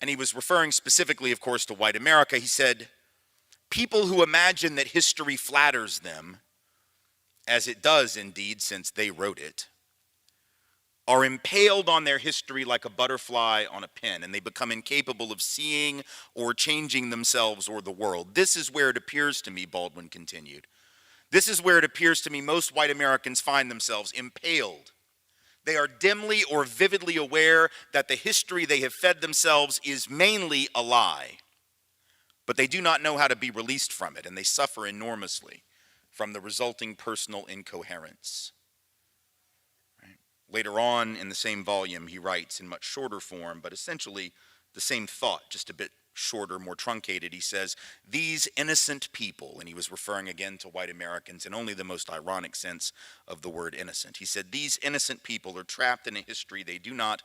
and he was referring specifically, of course, to white America. He said, people who imagine that history flatters them, as it does indeed since they wrote it, are impaled on their history like a butterfly on a pin, and they become incapable of seeing or changing themselves or the world. This is where it appears to me, Baldwin continued, this is where it appears to me most white Americans find themselves impaled. They are dimly or vividly aware that the history they have fed themselves is mainly a lie, but they do not know how to be released from it, and they suffer enormously from the resulting personal incoherence. Later on in the same volume, he writes in much shorter form, but essentially the same thought, just a bit shorter, more truncated. He says, these innocent people, and he was referring again to white Americans in only the most ironic sense of the word innocent. He said, these innocent people are trapped in a history they do not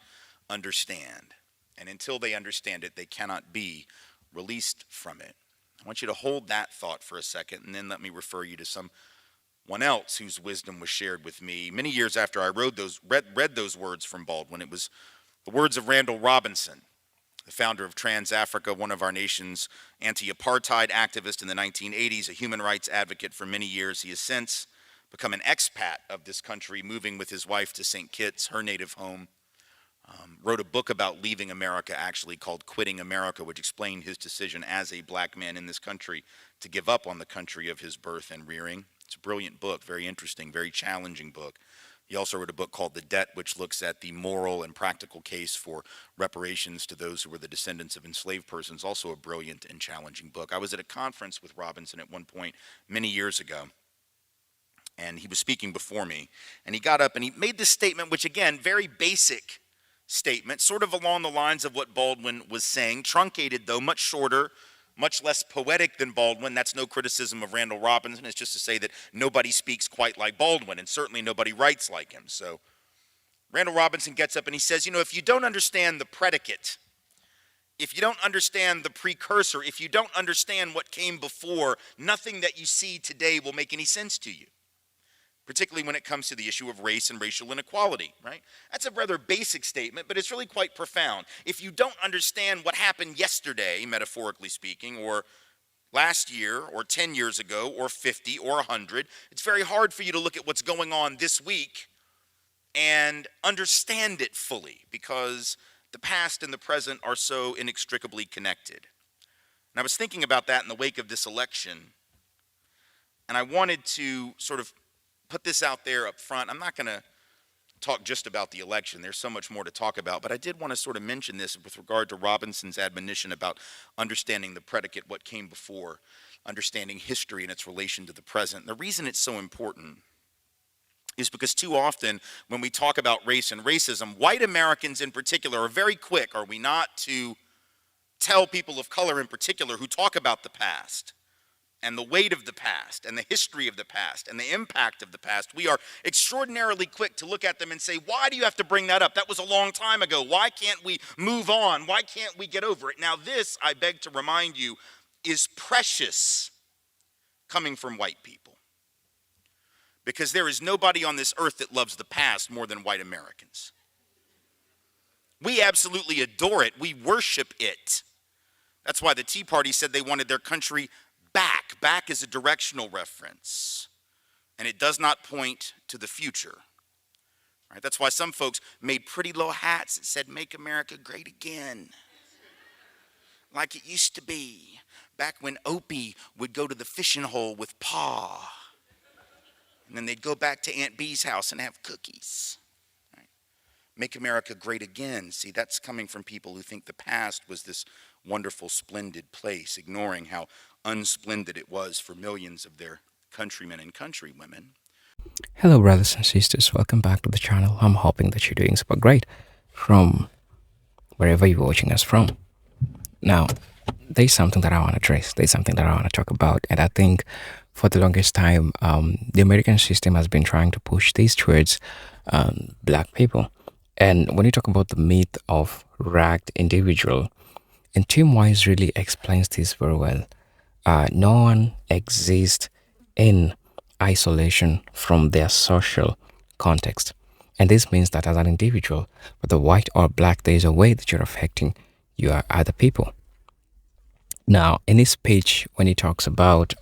understand, and until they understand it, they cannot be released from it. I want you to hold that thought for a second, and then let me refer you to someone else whose wisdom was shared with me many years after I read those words from Baldwin. It was the words of Randall Robinson, the founder of Trans Africa, one of our nation's anti-apartheid activists in the 1980s, a human rights advocate for many years. He has since become an expat of this country, moving with his wife to St. Kitts, her native home. Wrote a book about leaving America, actually, called Quitting America, which explained his decision as a black man in this country to give up on the country of his birth and rearing. It's a brilliant book, very interesting, very challenging book. He also wrote a book called The Debt, which looks at the moral and practical case for reparations to those who were the descendants of enslaved persons, also a brilliant and challenging book. I was at a conference with Robinson at one point many years ago, and he was speaking before me, and he got up and he made this statement, which again, very basic statement, sort of along the lines of what Baldwin was saying, truncated though, much shorter, much less poetic than Baldwin. That's no criticism of Randall Robinson. It's just to say that nobody speaks quite like Baldwin, and certainly nobody writes like him. So Randall Robinson gets up and he says, if you don't understand the predicate, if you don't understand the precursor, if you don't understand what came before, nothing that you see today will make any sense to you, particularly when it comes to the issue of race and racial inequality, right? That's a rather basic statement, but it's really quite profound. If you don't understand what happened yesterday, metaphorically speaking, or last year, or 10 years ago, or 50, or 100, it's very hard for you to look at what's going on this week and understand it fully, because the past and the present are so inextricably connected. And I was thinking about that in the wake of this election, and I wanted to sort of put this out there up front. I'm not going to talk just about the election. There's so much more to talk about, but I did want to sort of mention this with regard to Robinson's admonition about understanding the predicate, what came before, understanding history and its relation to the present. The reason it's so important is because too often when we talk about race and racism, white Americans in particular are very quick, are we not, to tell people of color in particular who talk about the past and the weight of the past, and the history of the past, and the impact of the past, we are extraordinarily quick to look at them and say, why do you have to bring that up? That was a long time ago. Why can't we move on? Why can't we get over it? Now this, I beg to remind you, is precious coming from white people, because there is nobody on this earth that loves the past more than white Americans. We absolutely adore it. We worship it. That's why the Tea Party said they wanted their country back. Back is a directional reference, and it does not point to the future. Right? That's why some folks made pretty little hats that said, "Make America Great Again," like it used to be back when Opie would go to the fishing hole with Pa, and then they'd go back to Aunt Bee's house and have cookies. Right? Make America Great Again. See, that's coming from people who think the past was this wonderful, splendid place, ignoring how unsplendid it was for millions of their countrymen and countrywomen. Hello brothers and sisters, welcome back to the channel. I'm hoping that you're doing super great from wherever you're watching us from. Now, there's something that I want to address, there's something that I want to talk about, and I think for the longest time, the American system has been trying to push this towards black people. And when you talk about the myth of ragged individual, and Tim Wise really explains this very well. No one exists in isolation from their social context. And this means that as an individual, whether white or black, there is a way that you're affecting you are other people. Now, in his speech, when he talks about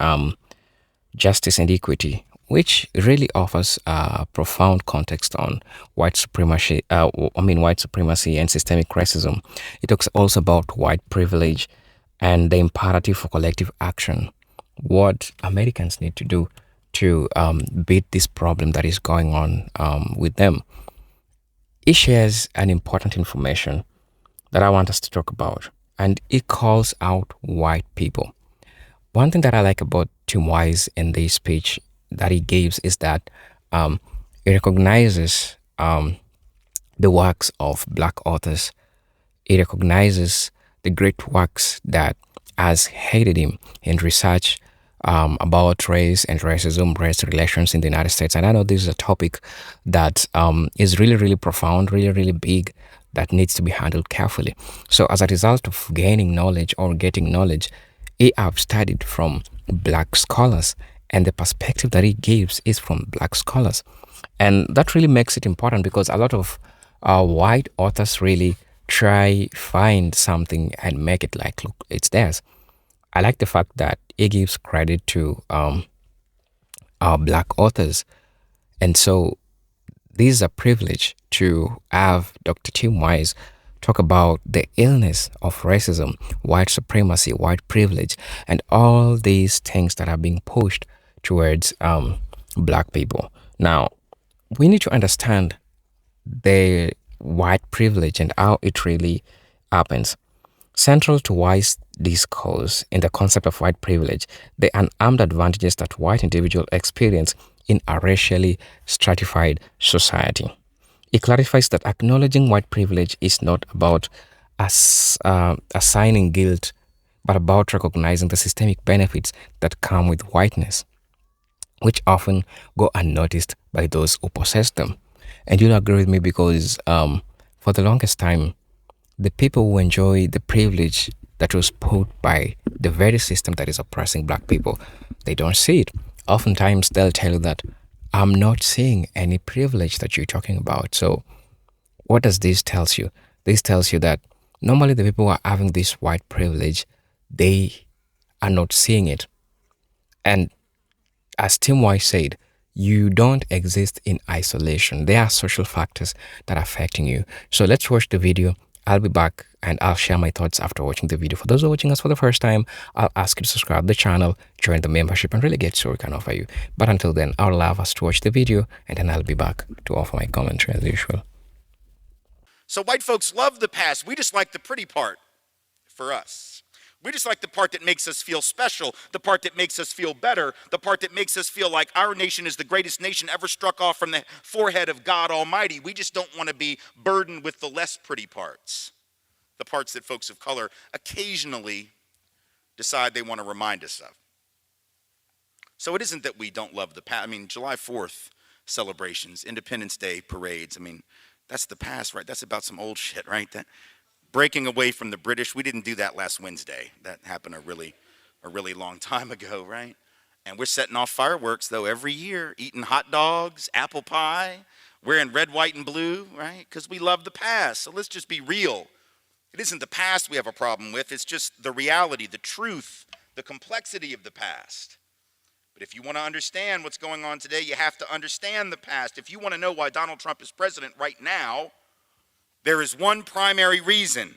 justice and equity, which really offers a profound context on white supremacy, white supremacy and systemic racism. It talks also about white privilege and the imperative for collective action. What Americans need to do to beat this problem that is going on with them. He shares an important information that I want us to talk about, and it calls out white people. One thing that I like about Tim Wise in this speech that he gives is that he recognizes the works of black authors. He recognizes the great works that has aided him in research about race and racism, race relations in the United States. And I know this is a topic that is really, really profound, really, really big, that needs to be handled carefully. So, as a result of gaining knowledge or getting knowledge, he have studied from black scholars, and the perspective that he gives is from black scholars. And that really makes it important because a lot of white authors really try find something and make it like, look, it's theirs. I like the fact that he gives credit to our black authors. And so this is a privilege to have Dr. Tim Wise talk about the illness of racism, white supremacy, white privilege, and all these things that are being pushed towards black people. Now, we need to understand the white privilege and how it really happens. Central to Wise's discourse in the concept of white privilege, the unarmed advantages that white individuals experience in a racially stratified society. It clarifies that acknowledging white privilege is not about assigning guilt, but about recognizing the systemic benefits that come with whiteness, which often go unnoticed by those who possess them. And you'll agree with me because for the longest time, the people who enjoy the privilege that was put by the very system that is oppressing black people, they don't see it. Oftentimes, they'll tell you that I'm not seeing any privilege that you're talking about. So, what does this tells you? This tells you that normally the people who are having this white privilege, they are not seeing it. And as Tim White said, you don't exist in isolation. There are social factors that are affecting you. So let's watch the video. I'll be back and I'll share my thoughts after watching the video. For those who are watching us for the first time, I'll ask you to subscribe to the channel, join the membership, and really get so we can offer you. But until then, I'll allow us to watch the video and then I'll be back to offer my commentary as usual. So white folks love the past. We just like the pretty part for us. We just like the part that makes us feel special, the part that makes us feel better, the part that makes us feel like our nation is the greatest nation ever struck off from the forehead of God Almighty. We just don't want to be burdened with the less pretty parts, the parts that folks of color occasionally decide they want to remind us of. So it isn't that we don't love the past. I mean, July 4th celebrations, Independence Day parades, I mean, that's the past, right? That's about some old shit, right? That breaking away from the British, we didn't do that last Wednesday. That happened a really long time ago, right? And we're setting off fireworks, though, every year, eating hot dogs, apple pie, wearing red, white, and blue, right? Because we love the past. So let's just be real. It isn't the past we have a problem with. It's just the reality, the truth, the complexity of the past. But if you want to understand what's going on today, you have to understand the past. If you want to know why Donald Trump is president right now, there is one primary reason,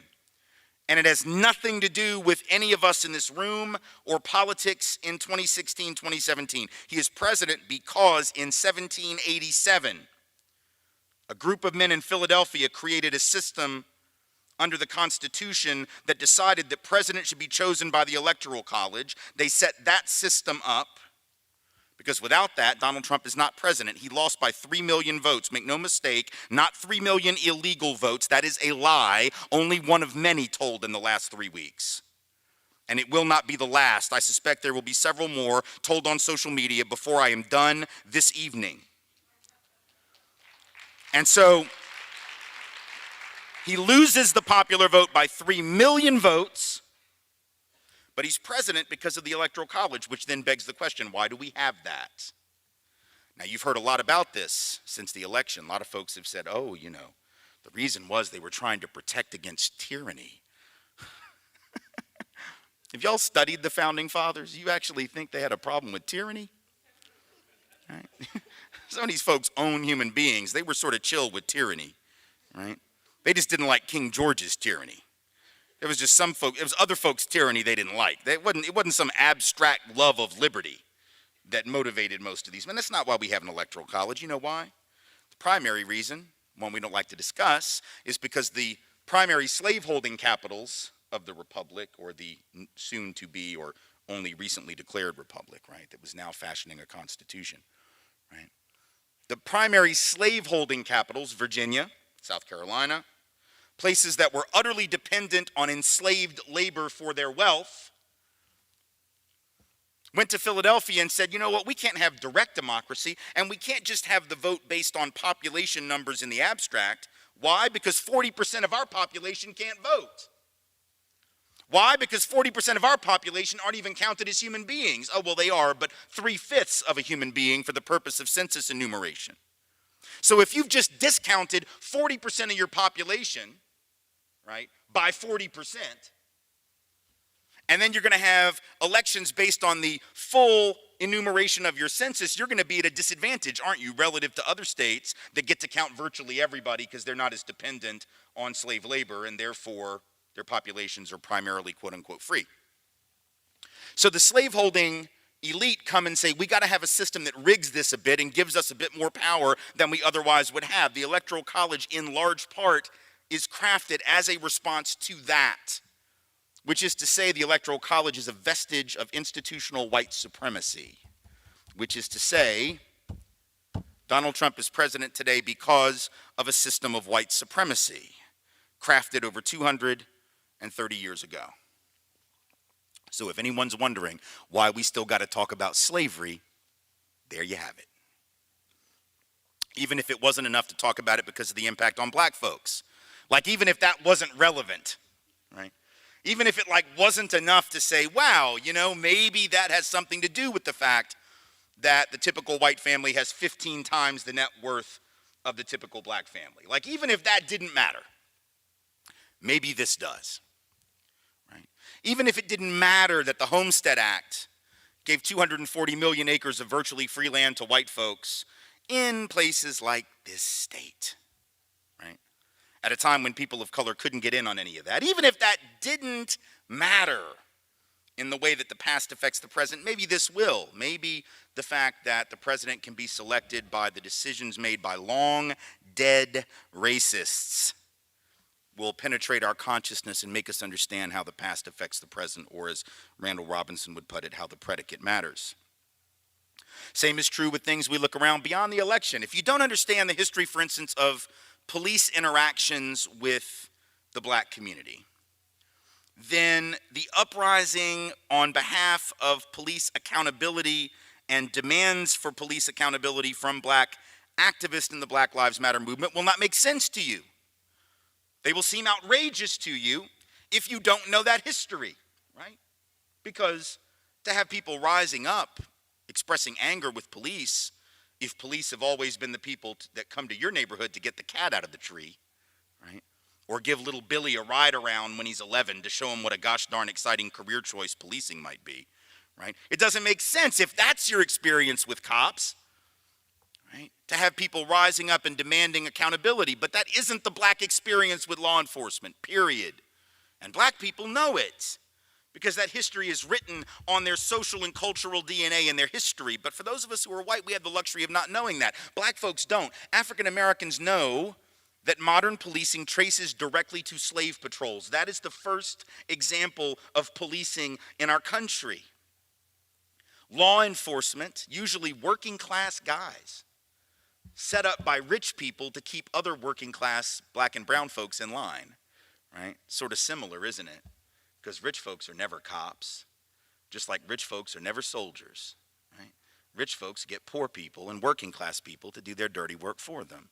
and it has nothing to do with any of us in this room or politics in 2016, 2017. He is president because in 1787, a group of men in Philadelphia created a system under the Constitution that decided that president should be chosen by the Electoral College. They set that system up. Because without that, Donald Trump is not president. He lost by 3 million votes. Make no mistake, not 3 million illegal votes. That is a lie, only one of many told in the last 3 weeks. And it will not be the last. I suspect there will be several more told on social media before I am done this evening. And so, he loses the popular vote by 3 million votes. But he's president because of the Electoral College, which then begs the question, why do we have that? Now, you've heard a lot about this since the election. A lot of folks have said, oh, you know, the reason was they were trying to protect against tyranny. If y'all studied the founding fathers, you actually think they had a problem with tyranny? Right? Some of these folks own human beings. They were sort of chill with tyranny, right? They just didn't like King George's tyranny. It was just some folk, it was other folks' tyranny they didn't like. It wasn't some abstract love of liberty that motivated most of these men. That's not why we have an electoral college. You know why? The primary reason, one we don't like to discuss, is because the primary slaveholding capitals of the republic, or the soon-to-be or only recently declared republic, right, that was now fashioning a constitution, right? The primary slaveholding capitals, Virginia, South Carolina, places that were utterly dependent on enslaved labor for their wealth, went to Philadelphia and said, you know what, we can't have direct democracy, and we can't just have the vote based on population numbers in the abstract. Why? Because 40% of our population can't vote. Why? Because 40% of our population aren't even counted as human beings. Oh, well, they are, but 3/5 of a human being for the purpose of census enumeration. So if you've just discounted 40% of your population, right, by 40%, and then you're going to have elections based on the full enumeration of your census, you're going to be at a disadvantage, aren't you, relative to other states that get to count virtually everybody because they're not as dependent on slave labor, and therefore their populations are primarily quote-unquote free. So the slaveholding elite come and say, we got to have a system that rigs this a bit and gives us a bit more power than we otherwise would have. The Electoral College, in large part, is crafted as a response to that, which is to say the Electoral College is a vestige of institutional white supremacy, which is to say Donald Trump is president today because of a system of white supremacy crafted over 230 years ago. So if anyone's wondering why we still got to talk about slavery, there you have it. Even if it wasn't enough to talk about it because of the impact on black folks. Like, even if that wasn't relevant, right? Even if it wasn't enough to say, wow, you know, maybe that has something to do with the fact that the typical white family has 15 times the net worth of the typical black family. Like, even if that didn't matter, maybe this does, right? Even if it didn't matter that the Homestead Act gave 240 million acres of virtually free land to white folks in places like this state, right? At a time when people of color couldn't get in on any of that. Even if that didn't matter in the way that the past affects the present, maybe this will. Maybe the fact that the president can be selected by the decisions made by long dead racists will penetrate our consciousness and make us understand how the past affects the present, or as Randall Robinson would put it, how the predicate matters. Same is true with things we look around beyond the election. If you don't understand the history, for instance, of police interactions with the black community, then the uprising on behalf of police accountability and demands for police accountability from black activists in the Black Lives Matter movement will not make sense to you. They will seem outrageous to you if you don't know that history, right? Because to have people rising up, expressing anger with police, if police have always been the people that come to your neighborhood to get the cat out of the tree, right? Or give little Billy a ride around when he's 11 to show him what a gosh darn exciting career choice policing might be, right? It doesn't make sense if that's your experience with cops, right? To have people rising up and demanding accountability, but that isn't the black experience with law enforcement, period. And black people know it, because that history is written on their social and cultural DNA and their history. But for those of us who are white, we have the luxury of not knowing that. Black folks don't. African Americans know that modern policing traces directly to slave patrols. That is the first example of policing in our country. Law enforcement, usually working class guys, set up by rich people to keep other working class black and brown folks in line, right? Sort of similar, isn't it? Because rich folks are never cops, just like rich folks are never soldiers, right? Rich folks get poor people and working class people to do their dirty work for them,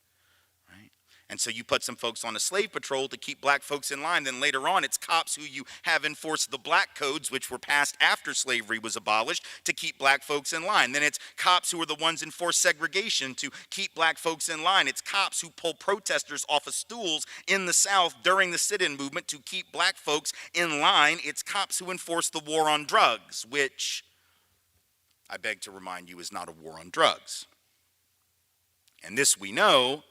right? And so you put some folks on a slave patrol to keep black folks in line. Then later on, it's cops who you have enforce the black codes, which were passed after slavery was abolished, to keep black folks in line. Then it's cops who are the ones enforce segregation to keep black folks in line. It's cops who pull protesters off of stools in the South during the sit-in movement to keep black folks in line. It's cops who enforce the war on drugs, which I beg to remind you is not a war on drugs. And this we know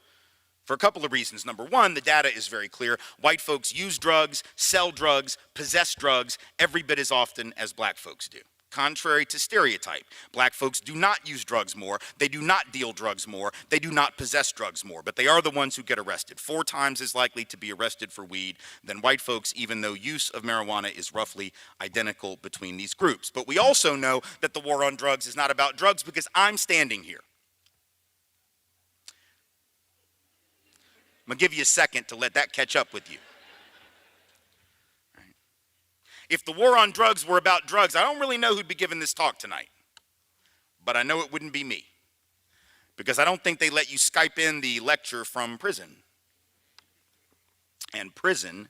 for a couple of reasons. Number one, the data is very clear. White folks use drugs, sell drugs, possess drugs every bit as often as black folks do. Contrary to stereotype, black folks do not use drugs more, they do not deal drugs more, they do not possess drugs more, but they are the ones who get arrested. 4 times as likely to be arrested for weed than white folks, even though use of marijuana is roughly identical between these groups. But we also know that the war on drugs is not about drugs because I'm standing here. I'm going to give you a second to let that catch up with you. Right. If the war on drugs were about drugs, I don't really know who'd be giving this talk tonight. But I know it wouldn't be me. Because I don't think they let you Skype in the lecture from prison. And prison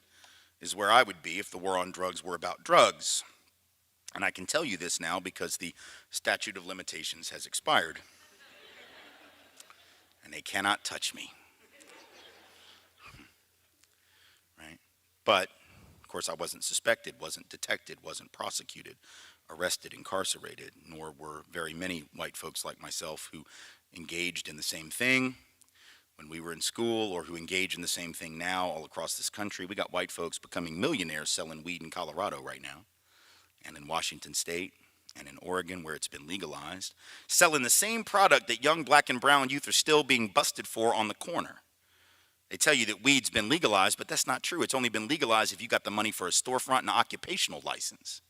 is where I would be if the war on drugs were about drugs. And I can tell you this now because the statute of limitations has expired. And they cannot touch me. But, of course, I wasn't suspected, wasn't detected, wasn't prosecuted, arrested, incarcerated, nor were very many white folks like myself who engaged in the same thing when we were in school or who engage in the same thing now all across this country. We got white folks becoming millionaires selling weed in Colorado right now, and in Washington State, and in Oregon where it's been legalized, selling the same product that young black and brown youth are still being busted for on the corner. They tell you that weed's been legalized, but that's not true. It's only been legalized if you got the money for a storefront and an occupational license.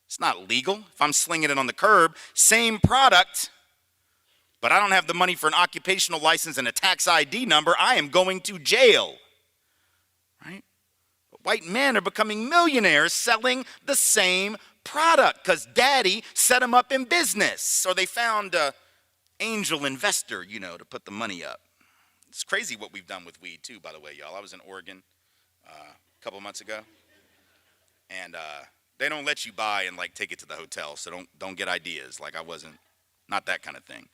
It's not legal. If I'm slinging it on the curb, same product, but I don't have the money for an occupational license and a tax ID number, I am going to jail. Right? But white men are becoming millionaires selling the same product because daddy set them up in business. Or they found an angel investor, to put the money up. It's crazy what we've done with weed, too, by the way, y'all. I was in Oregon a couple months ago, and they don't let you buy and, take it to the hotel, so don't get ideas. I wasn't, not that kind of thing.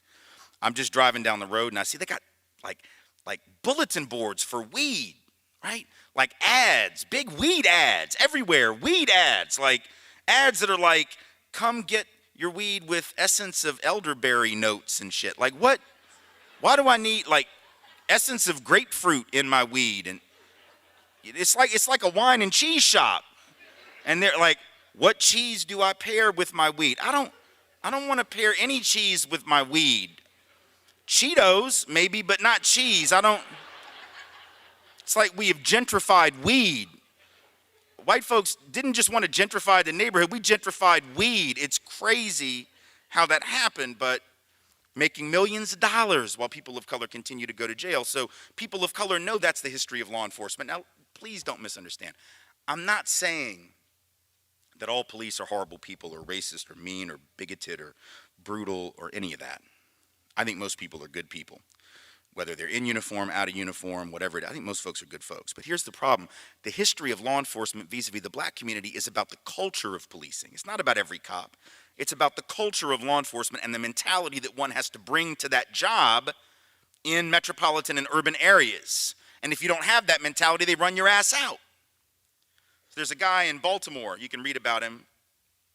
I'm just driving down the road, and I see they got, like bulletin boards for weed, right? Like ads, big weed ads everywhere, weed ads, ads that are come get your weed with essence of elderberry notes and shit. What? Why do I need, essence of grapefruit in my weed? And it's like a wine and cheese shop. And they're like, what cheese do I pair with my weed? I don't want to pair any cheese with my weed. Cheetos, maybe, but not cheese. It's like we have gentrified weed. White folks didn't just want to gentrify the neighborhood, we gentrified weed. It's crazy how that happened, but making millions of dollars while people of color continue to go to jail. So people of color know that's the history of law enforcement. Now, please don't misunderstand. I'm not saying that all police are horrible people or racist or mean or bigoted or brutal or any of that. I think most people are good people. Whether they're in uniform, out of uniform, whatever it is, I think most folks are good folks. But here's the problem. The history of law enforcement vis-a-vis the black community is about the culture of policing. It's not about every cop. It's about the culture of law enforcement and the mentality that one has to bring to that job in metropolitan and urban areas. And if you don't have that mentality, they run your ass out. There's a guy in Baltimore, you can read about him.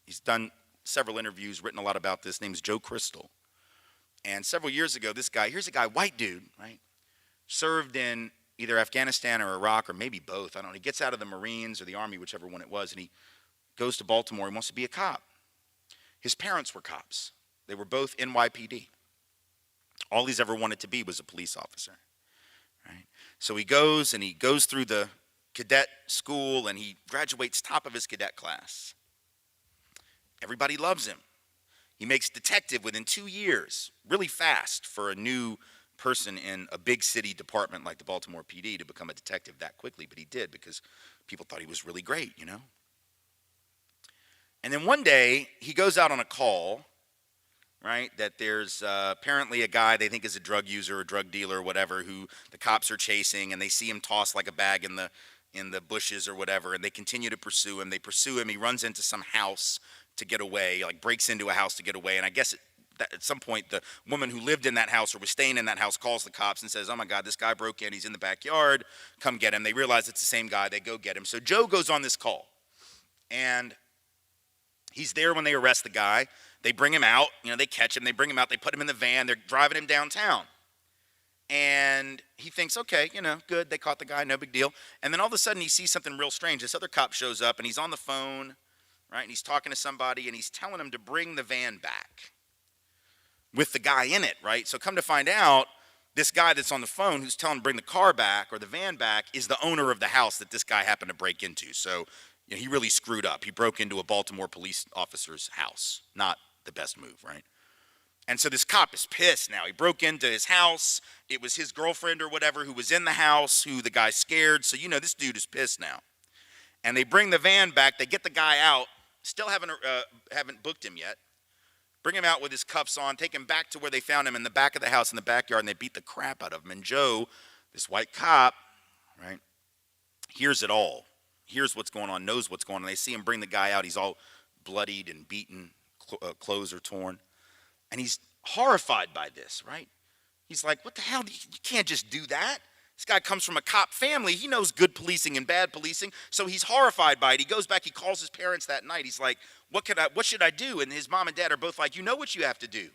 He's done several interviews, written a lot about this. His name is Joe Crystal. And several years ago, here's a guy, white dude, right? Served in either Afghanistan or Iraq or maybe both. I don't know. He gets out of the Marines or the Army, whichever one it was, and he goes to Baltimore and wants to be a cop. His parents were cops. They were both NYPD. All he's ever wanted to be was a police officer, right? So he goes through the cadet school and he graduates top of his cadet class. Everybody loves him. He makes detective within 2 years, really fast for a new person in a big city department like the Baltimore PD to become a detective that quickly, but he did because people thought he was really great, And then one day, he goes out on a call, right? That there's apparently a guy they think is a drug user or drug dealer or whatever who the cops are chasing, and they see him toss like a bag in the bushes or whatever, and they continue to pursue him. They pursue him. He runs into some house to get away, like breaks into a house to get away, and I guess at some point the woman who lived in that house or was staying in that house calls the cops and says, "Oh my God, this guy broke in. He's in the backyard. Come get him." They realize it's the same guy. They go get him. So Joe goes on this call, and he's there when they arrest the guy. They bring him out, they catch him, they bring him out, they put him in the van, they're driving him downtown. And he thinks, okay, good, they caught the guy, no big deal. And then all of a sudden he sees something real strange. This other cop shows up and he's on the phone, right? And he's talking to somebody and he's telling him to bring the van back with the guy in it, right? So come to find out, this guy that's on the phone who's telling him to bring the car back or the van back is the owner of the house that this guy happened to break into. So he really screwed up. He broke into a Baltimore police officer's house. Not the best move, right? And so this cop is pissed now. He broke into his house. It was his girlfriend or whatever who was in the house, who the guy scared. So this dude is pissed now. And they bring the van back. They get the guy out. Still haven't booked him yet. Bring him out with his cuffs on. Take him back to where they found him in the back of the house in the backyard, and they beat the crap out of him. And Joe, this white cop, right, hears it all. Hears what's going on, knows what's going on. They see him bring the guy out. He's all bloodied and beaten. Clothes are torn. And he's horrified by this, right? He's like, what the hell? You can't just do that. This guy comes from a cop family. He knows good policing and bad policing. So he's horrified by it. He goes back. He calls his parents that night. He's like, what should I do? And his mom and dad are both like, you know what you have to do.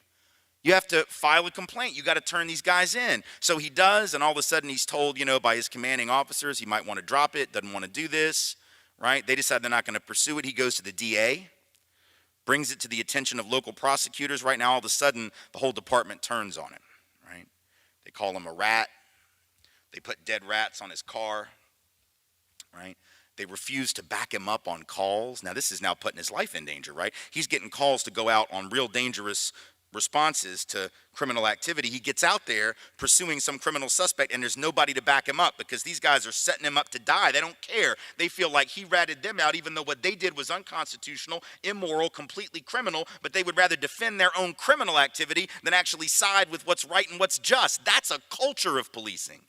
You have to file a complaint. You got to turn these guys in. So he does, and all of a sudden he's told, by his commanding officers he might want to drop it, doesn't want to do this, right? They decide they're not going to pursue it. He goes to the DA. Brings it to the attention of local prosecutors. Right now, all of a sudden, the whole department turns on him, right? They call him a rat. They put dead rats on his car, right? They refuse to back him up on calls. Now, this is now putting his life in danger, right? He's getting calls to go out on real dangerous responses to criminal activity. He gets out there pursuing some criminal suspect, and there's nobody to back him up because these guys are setting him up to die. They don't care. They feel like he ratted them out, even though what they did was unconstitutional, immoral, completely criminal, but they would rather defend their own criminal activity than actually side with what's right and what's just. That's a culture of policing.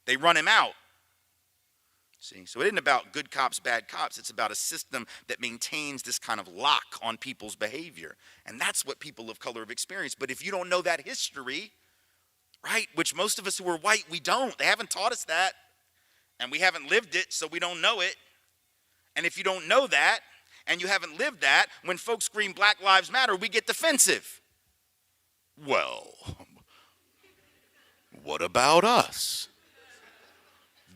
They run him out. See, so it isn't about good cops, bad cops. It's about a system that maintains this kind of lock on people's behavior. And that's what people of color have experienced. But if you don't know that history, right, which most of us who are white, we don't. They haven't taught us that. And we haven't lived it, so we don't know it. And if you don't know that, and you haven't lived that, when folks scream Black Lives Matter, we get defensive. Well, what about us?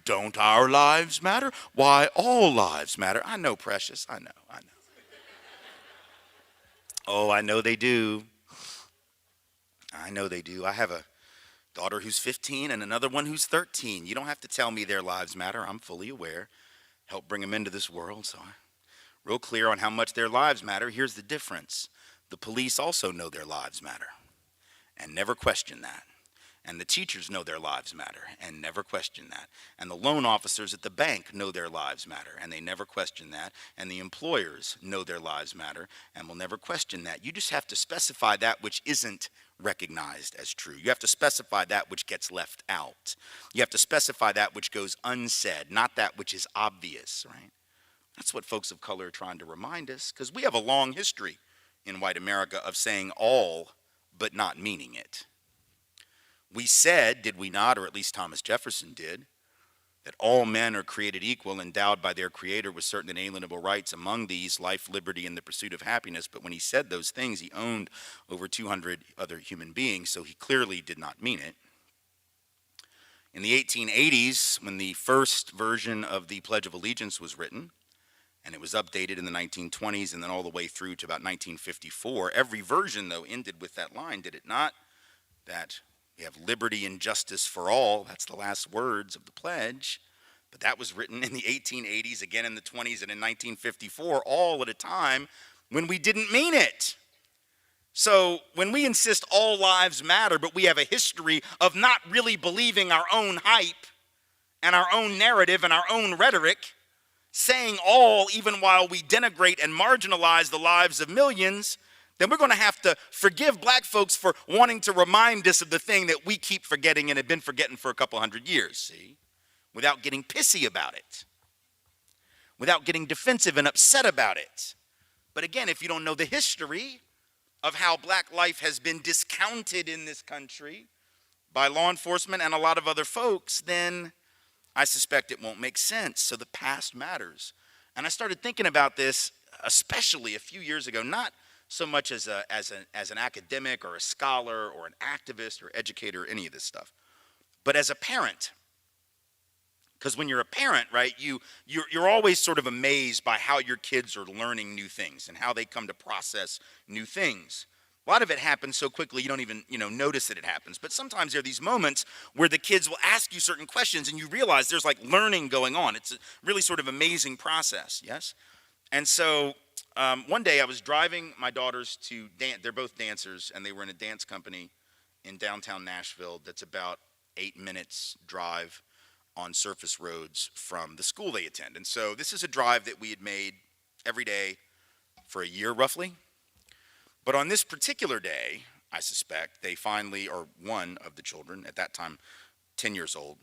Don't our lives matter? Why, all lives matter. I know, precious. I know. Oh, I know they do. I know they do. I have a daughter who's 15 and another one who's 13. You don't have to tell me their lives matter. I'm fully aware. Help bring them into this world, so I'm real clear on how much their lives matter. Here's the difference. The police also know their lives matter and never question that. And the teachers know their lives matter and never question that. And the loan officers at the bank know their lives matter and they never question that. And the employers know their lives matter and will never question that. You just have to specify that which isn't recognized as true. You have to specify that which gets left out. You have to specify that which goes unsaid, not that which is obvious, right? That's what folks of color are trying to remind us, because we have a long history in white America of saying all but not meaning it. We said, did we not, or at least Thomas Jefferson did, that all men are created equal, endowed by their Creator with certain inalienable rights, among these life, liberty, and the pursuit of happiness. But when he said those things, he owned over 200 other human beings, so he clearly did not mean it. In the 1880s, when the first version of the Pledge of Allegiance was written, and it was updated in the 1920s and then all the way through to about 1954, every version, though, ended with that line, did it not? That we have liberty and justice for all. That's the last words of the pledge. But that was written in the 1880s, again in the 20s, and in 1954, all at a time when we didn't mean it. So when we insist all lives matter, but we have a history of not really believing our own hype and our own narrative and our own rhetoric, saying all even while we denigrate and marginalize the lives of millions, then we're going to have to forgive black folks for wanting to remind us of the thing that we keep forgetting and have been forgetting for a couple hundred years, see? Without getting pissy about it, without getting defensive and upset about it. But again, if you don't know the history of how black life has been discounted in this country by law enforcement and a lot of other folks, then I suspect it won't make sense. So the past matters. And I started thinking about this, especially a few years ago, not so much as an academic or a scholar or an activist or educator or any of this stuff, but as a parent. Because when you're a parent, right, you're always sort of amazed by how your kids are learning new things and how they come to process new things. A lot of it happens so quickly you don't even notice that it happens. But sometimes there are these moments where the kids will ask you certain questions and you realize there's like learning going on. It's a really sort of amazing process, yes? And so one day I was driving my daughters to dance. They're both dancers, and they were in a dance company in downtown Nashville that's about 8 minutes drive on surface roads from the school they attend. And so this is a drive that we had made every day for a year roughly. But on this particular day, I suspect, they finally, or one of the children, at that time 10 years old,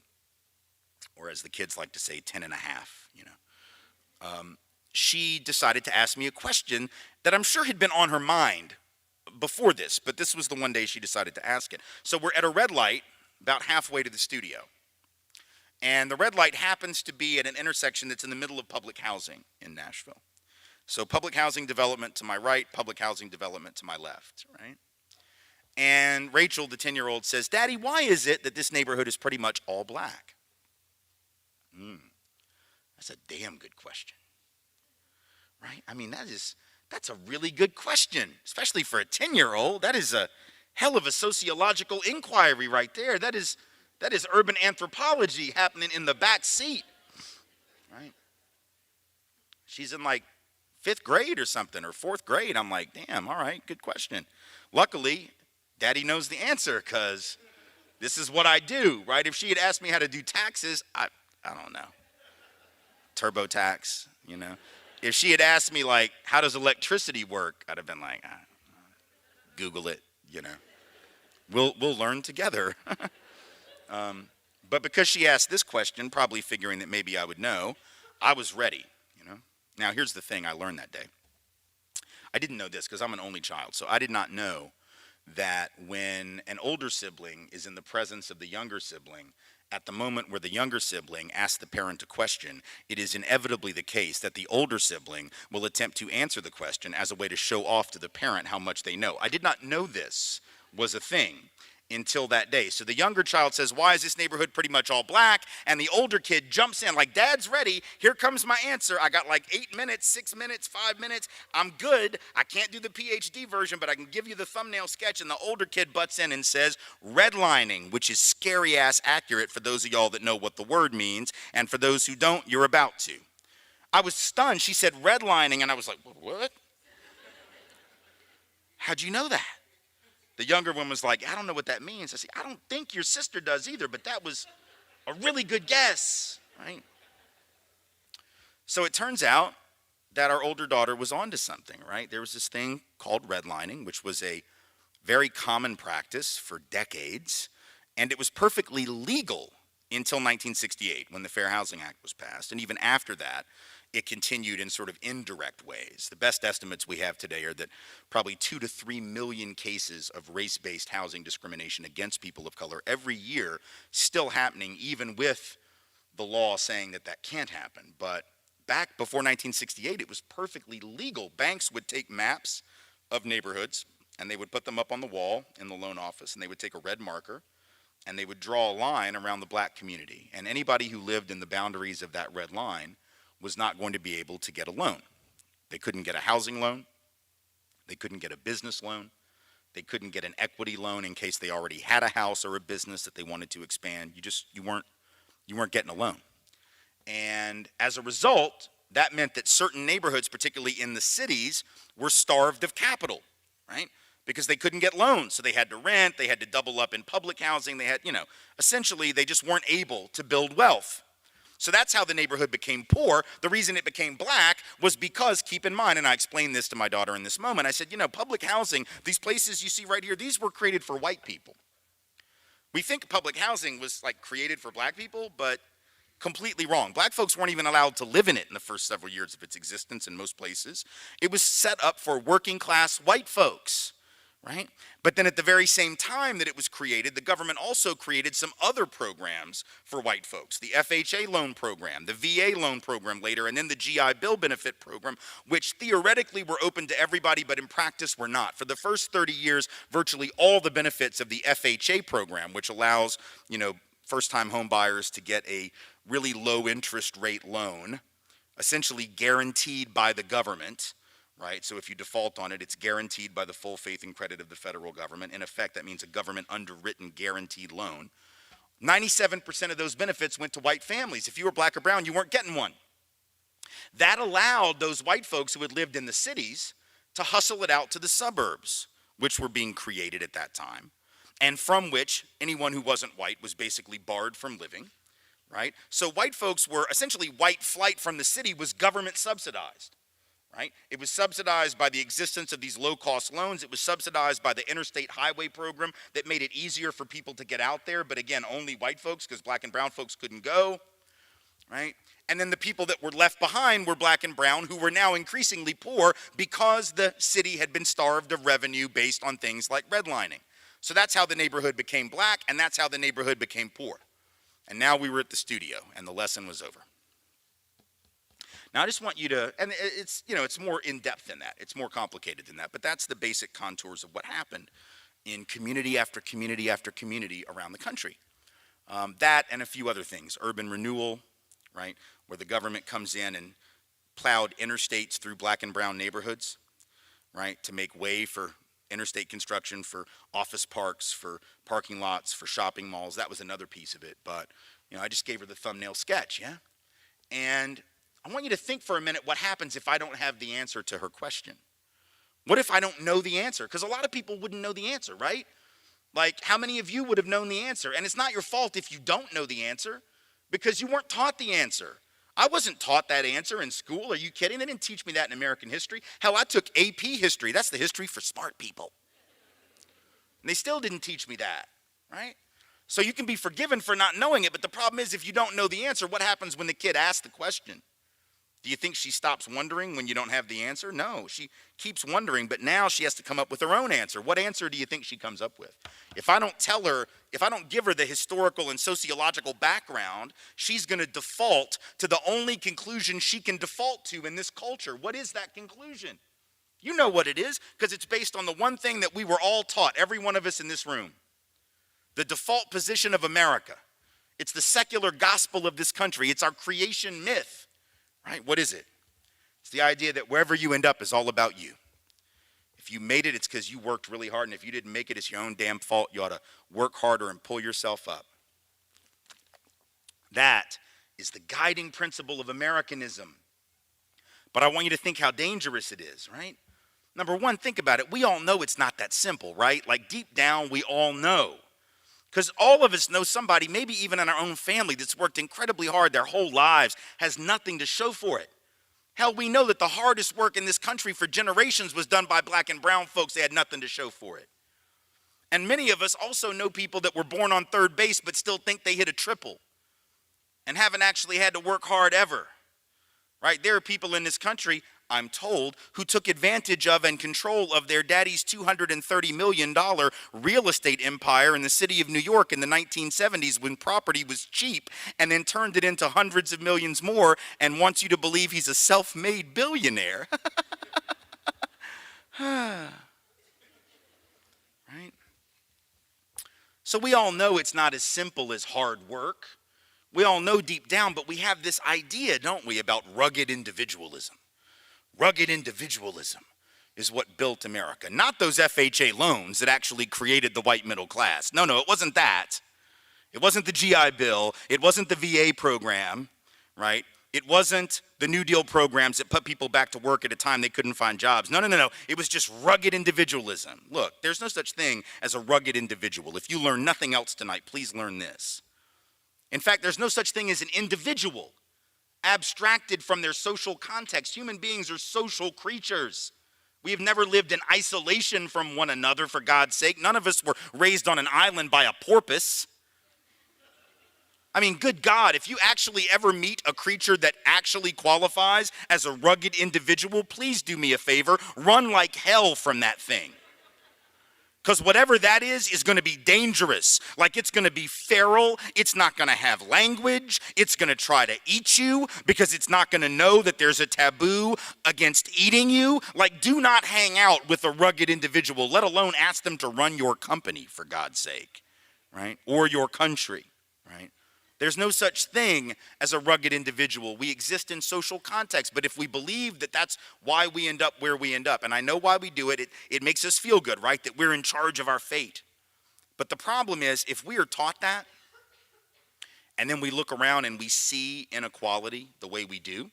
or as the kids like to say, 10 and a half, she decided to ask me a question that I'm sure had been on her mind before this, but this was the one day she decided to ask it. So we're at a red light about halfway to the studio. And the red light happens to be at an intersection that's in the middle of public housing in Nashville. So public housing development to my right, public housing development to my left, right? And Rachel, the 10-year-old, says, "Daddy, why is it that this neighborhood is pretty much all black?" That's a damn good question, right? I mean, that's a really good question, especially for a 10-year-old. That is a hell of a sociological inquiry right there. That is urban anthropology happening in the back seat, right? She's in like 5th grade or something, or 4th grade. I'm like, damn, all right, good question. Luckily, Daddy knows the answer, because this is what I do, right? If she had asked me how to do taxes, I don't know. TurboTax, If she had asked me, like, how does electricity work, I'd have been like, Google it, We'll learn together. But because she asked this question, probably figuring that maybe I would know, I was ready, Now, here's the thing I learned that day. I didn't know this because I'm an only child, so I did not know that when an older sibling is in the presence of the younger sibling, at the moment where the younger sibling asks the parent a question, it is inevitably the case that the older sibling will attempt to answer the question as a way to show off to the parent how much they know. I did not know this was a thing until that day. So the younger child says, "Why is this neighborhood pretty much all black?" And the older kid jumps in like, "Dad's ready. Here comes my answer. I got like 8 minutes, 6 minutes, 5 minutes. I'm good. I can't do the PhD version, but I can give you the thumbnail sketch." And the older kid butts in and says, "Redlining," which is scary ass accurate for those of y'all that know what the word means. And for those who don't, you're about to. I was stunned. She said redlining, and I was like, "What? How'd you know that?" The younger one was like, "I don't know what that means." I said, "I don't think your sister does either, but that was a really good guess," right? So it turns out that our older daughter was onto something, right? There was this thing called redlining, which was a very common practice for decades, and it was perfectly legal until 1968 when the Fair Housing Act was passed. And even after that, it continued in sort of indirect ways. The best estimates we have today are that probably 2 to 3 million cases of race-based housing discrimination against people of color every year still happening, even with the law saying that that can't happen. But back before 1968, it was perfectly legal. Banks would take maps of neighborhoods and they would put them up on the wall in the loan office, and they would take a red marker and they would draw a line around the black community. And anybody who lived in the boundaries of that red line was not going to be able to get a loan. They couldn't get a housing loan. They couldn't get a business loan. They couldn't get an equity loan in case they already had a house or a business that they wanted to expand. You weren't getting a loan. And as a result, that meant that certain neighborhoods, particularly in the cities, were starved of capital, right? Because they couldn't get loans. So they had to rent, they had to double up in public housing, essentially they just weren't able to build wealth. So that's how the neighborhood became poor. The reason it became black was because, keep in mind, and I explained this to my daughter in this moment, I said, you know, public housing, these places you see right here, these were created for white people. We think public housing was like created for black people, but completely wrong. Black folks weren't even allowed to live in it in the first several years of its existence in most places. It was set up for working class white folks, right? But then at the very same time that it was created, the government also created some other programs for white folks. The FHA loan program, the VA loan program later, and then the GI Bill benefit program, which theoretically were open to everybody, but in practice were not. For the first 30 years, virtually all the benefits of the FHA program, which allows, you know, first-time home buyers to get a really low interest rate loan, essentially guaranteed by the government, right? So if you default on it, it's guaranteed by the full faith and credit of the federal government. In effect, that means a government underwritten guaranteed loan. 97% of those benefits went to white families. If you were black or brown, you weren't getting one. That allowed those white folks who had lived in the cities to hustle it out to the suburbs, which were being created at that time, and from which anyone who wasn't white was basically barred from living. Right? So white folks were essentially, white flight from the city was government subsidized, right? It was subsidized by the existence of these low-cost loans. It was subsidized by the interstate highway program that made it easier for people to get out there, but again, only white folks, because black and brown folks couldn't go, right? And then the people that were left behind were black and brown, who were now increasingly poor because the city had been starved of revenue based on things like redlining. So that's how the neighborhood became black, and that's how the neighborhood became poor. And now we were at the studio, and the lesson was over. Now I just want you to, and it's, you know, it's more in-depth than that. It's more complicated than that, but that's the basic contours of what happened in community after community after community around the country. That and a few other things. Urban renewal, right, where the government comes in and plowed interstates through black and brown neighborhoods, right, to make way for interstate construction, for office parks, for parking lots, for shopping malls. That was another piece of it. But, you know, I just gave her the thumbnail sketch, yeah? And I want you to think for a minute what happens if I don't have the answer to her question. What if I don't know the answer? Because a lot of people wouldn't know the answer, right? Like, how many of you would have known the answer? And it's not your fault if you don't know the answer, because you weren't taught the answer. I wasn't taught that answer in school. Are you kidding? They didn't teach me that in American history. Hell, I took AP history. That's the history for smart people. And they still didn't teach me that, right? So you can be forgiven for not knowing it, but the problem is if you don't know the answer, what happens when the kid asks the question? Do you think she stops wondering when you don't have the answer? No, she keeps wondering, but now she has to come up with her own answer. What answer do you think she comes up with? If I don't tell her, if I don't give her the historical and sociological background, she's going to default to the only conclusion she can default to in this culture. What is that conclusion? You know what it is, because it's based on the one thing that we were all taught, every one of us in this room. The default position of America. It's the secular gospel of this country. It's our creation myth. Right? What is it? It's the idea that wherever you end up is all about you. If you made it, it's because you worked really hard, and if you didn't make it, it's your own damn fault. You ought to work harder and pull yourself up. That is the guiding principle of Americanism. But I want you to think how dangerous it is, right? Number one, think about it. We all know it's not that simple, right? Like deep down, we all know. Because all of us know somebody, maybe even in our own family, that's worked incredibly hard their whole lives, has nothing to show for it. Hell, we know that the hardest work in this country for generations was done by black and brown folks. They had nothing to show for it. And many of us also know people that were born on third base but still think they hit a triple and haven't actually had to work hard ever. Right? There are people in this country, I'm told, who took advantage of and control of their daddy's $230 million real estate empire in the city of New York in the 1970s when property was cheap, and then turned it into hundreds of millions more and wants you to believe he's a self-made billionaire. Right? So we all know it's not as simple as hard work. We all know deep down, but we have this idea, don't we, about rugged individualism. Rugged individualism is what built America. Not those FHA loans that actually created the white middle class. No, it wasn't that. It wasn't the GI Bill. It wasn't the VA program, right? It wasn't the New Deal programs that put people back to work at a time they couldn't find jobs. No. It was just rugged individualism. Look, there's no such thing as a rugged individual. If you learn nothing else tonight, please learn this. In fact, there's no such thing as an individual abstracted from their social context. Human beings are social creatures. We have never lived in isolation from one another, for God's sake. None of us were raised on an island by a porpoise. I mean, good God, if you actually ever meet a creature that actually qualifies as a rugged individual, please do me a favor, run like hell from that thing. Because whatever that is going to be dangerous. Like, it's going to be feral, it's not going to have language, it's going to try to eat you because it's not going to know that there's a taboo against eating you. Like, do not hang out with a rugged individual, let alone ask them to run your company, for God's sake, right? Or your country, right? There's no such thing as a rugged individual. We exist in social context, but if we believe that that's why we end up where we end up, and I know why we do it, it makes us feel good, right? That we're in charge of our fate. But the problem is, if we are taught that, and then we look around and we see inequality the way we do,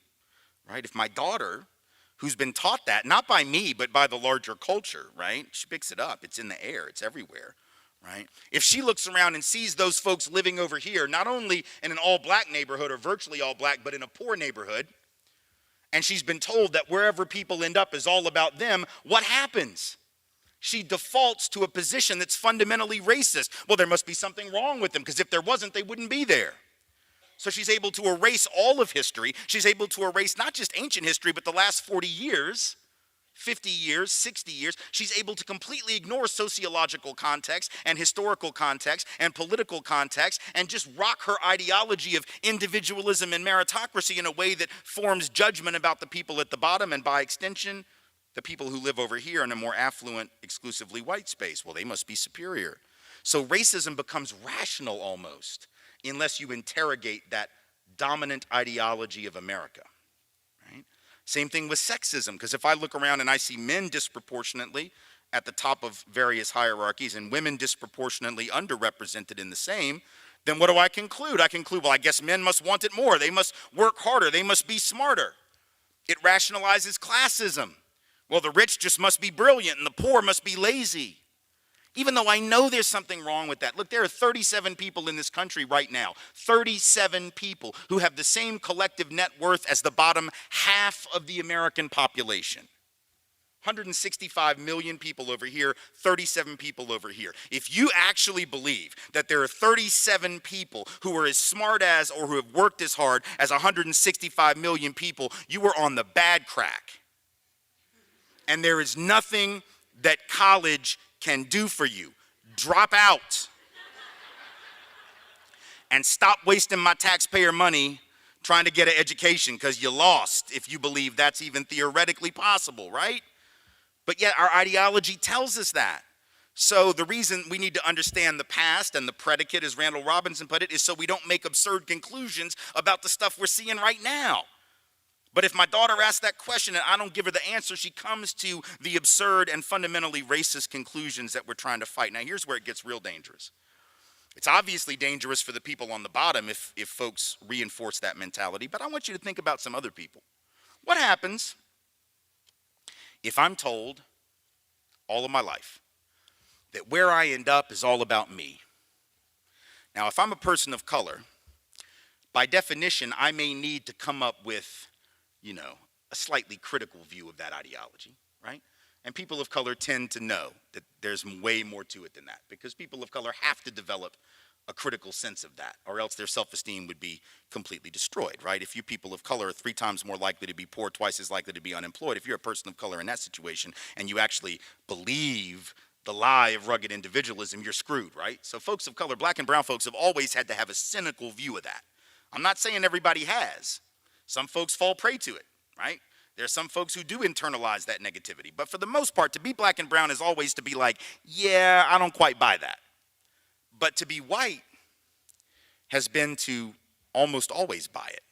right? If my daughter, who's been taught that, not by me, but by the larger culture, right? She picks it up, it's in the air, it's everywhere. Right? If she looks around and sees those folks living over here, not only in an all-black neighborhood or virtually all-black, but in a poor neighborhood, and she's been told that wherever people end up is all about them, what happens? She defaults to a position that's fundamentally racist. Well, there must be something wrong with them, because if there wasn't, they wouldn't be there. So she's able to erase all of history. She's able to erase not just ancient history, but the last 40 years, 50 years, 60 years, she's able to completely ignore sociological context and historical context and political context and just rock her ideology of individualism and meritocracy in a way that forms judgment about the people at the bottom and, by extension, the people who live over here in a more affluent, exclusively white space. Well, they must be superior. So racism becomes rational almost, unless you interrogate that dominant ideology of America. Same thing with sexism, because if I look around and I see men disproportionately at the top of various hierarchies and women disproportionately underrepresented in the same, then what do I conclude? I conclude, well, I guess men must want it more. They must work harder. They must be smarter. It rationalizes classism. Well, the rich just must be brilliant and the poor must be lazy. Even though I know there's something wrong with that. Look, there are 37 people in this country right now, 37 people who have the same collective net worth as the bottom half of the American population. 165 million people over here, 37 people over here. If you actually believe that there are 37 people who are as smart as or who have worked as hard as 165 million people, you are on the bad crack. And there is nothing that college can do for you. Drop out and stop wasting my taxpayer money trying to get an education, because you lost if you believe that's even theoretically possible, right? But yet our ideology tells us that. So the reason we need to understand the past and the predicate, as Randall Robinson put it, is so we don't make absurd conclusions about the stuff we're seeing right now. But if my daughter asks that question and I don't give her the answer, she comes to the absurd and fundamentally racist conclusions that we're trying to fight. Now, here's where it gets real dangerous. It's obviously dangerous for the people on the bottom if folks reinforce that mentality, but I want you to think about some other people. What happens if I'm told all of my life that where I end up is all about me? Now, if I'm a person of color, by definition, I may need to come up with a slightly critical view of that ideology, right? And people of color tend to know that there's way more to it than that, because people of color have to develop a critical sense of that, or else their self-esteem would be completely destroyed, right? If you people of color are 3 times more likely to be poor, twice as likely to be unemployed, if you're a person of color in that situation and you actually believe the lie of rugged individualism, you're screwed, right? So folks of color, black and brown folks, have always had to have a cynical view of that. I'm not saying everybody has. Some folks fall prey to it, right? There are some folks who do internalize that negativity. But for the most part, to be black and brown is always to be like, yeah, I don't quite buy that. But to be white has been to almost always buy it.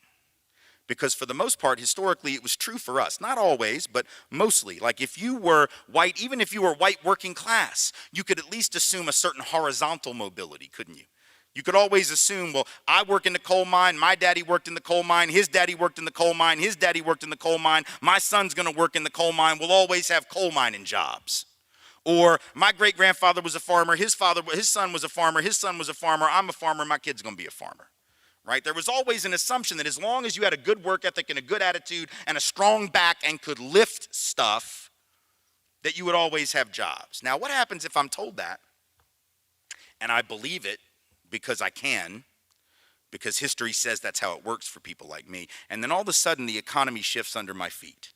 Because for the most part, historically, it was true for us. Not always, but mostly. Like if you were white, even if you were white working class, you could at least assume a certain horizontal mobility, couldn't you? You could always assume, well, I work in the coal mine, my daddy worked in the coal mine, his daddy worked in the coal mine, his daddy worked in the coal mine, my son's gonna work in the coal mine, we'll always have coal mining jobs. Or my great-grandfather was a farmer, his son was a farmer, his son was a farmer, I'm a farmer, my kid's gonna be a farmer. right? There was always an assumption that as long as you had a good work ethic and a good attitude and a strong back and could lift stuff, that you would always have jobs. Now, what happens if I'm told that, and I believe it because I can, because history says that's how it works for people like me, and then all of a sudden the economy shifts under my feet.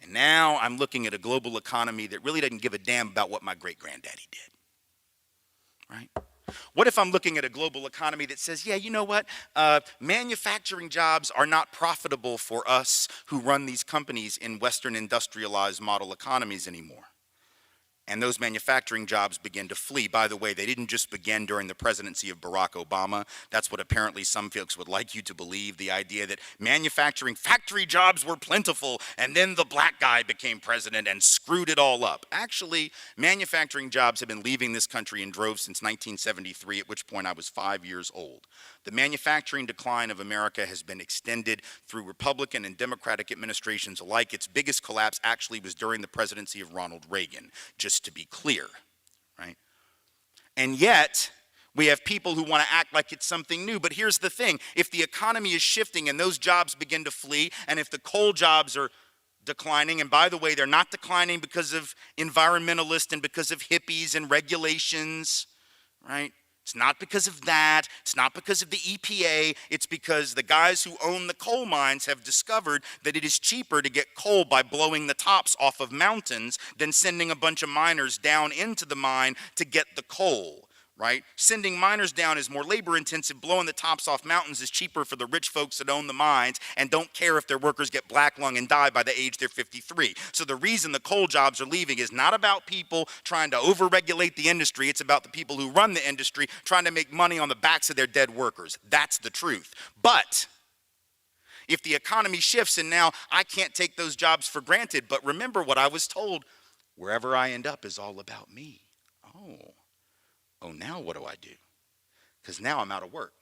And now I'm looking at a global economy that really doesn't give a damn about what my great-granddaddy did, right? What if I'm looking at a global economy that says, yeah, you know what? Manufacturing jobs are not profitable for us who run these companies in Western industrialized model economies anymore. And those manufacturing jobs begin to flee. By the way, they didn't just begin during the presidency of Barack Obama. That's what apparently some folks would like you to believe, the idea that manufacturing factory jobs were plentiful, and then the black guy became president and screwed it all up. Actually, manufacturing jobs have been leaving this country in droves since 1973, at which point I was 5 years old. The manufacturing decline of America has been extended through Republican and Democratic administrations alike. Its biggest collapse actually was during the presidency of Ronald Reagan, just to be clear, right? And yet, we have people who want to act like it's something new. But here's the thing. If the economy is shifting and those jobs begin to flee, and if the coal jobs are declining, and by the way, they're not declining because of environmentalists and because of hippies and regulations, right? It's not because of that. It's not because of the EPA. It's because the guys who own the coal mines have discovered that it is cheaper to get coal by blowing the tops off of mountains than sending a bunch of miners down into the mine to get the coal, right? Sending miners down is more labor intensive. Blowing the tops off mountains is cheaper for the rich folks that own the mines and don't care if their workers get black lung and die by the age they're 53. So the reason the coal jobs are leaving is not about people trying to overregulate the industry. It's about the people who run the industry trying to make money on the backs of their dead workers. That's the truth. But if the economy shifts and now I can't take those jobs for granted, but remember what I was told, wherever I end up is all about me. Oh, now what do I do? Because now I'm out of work.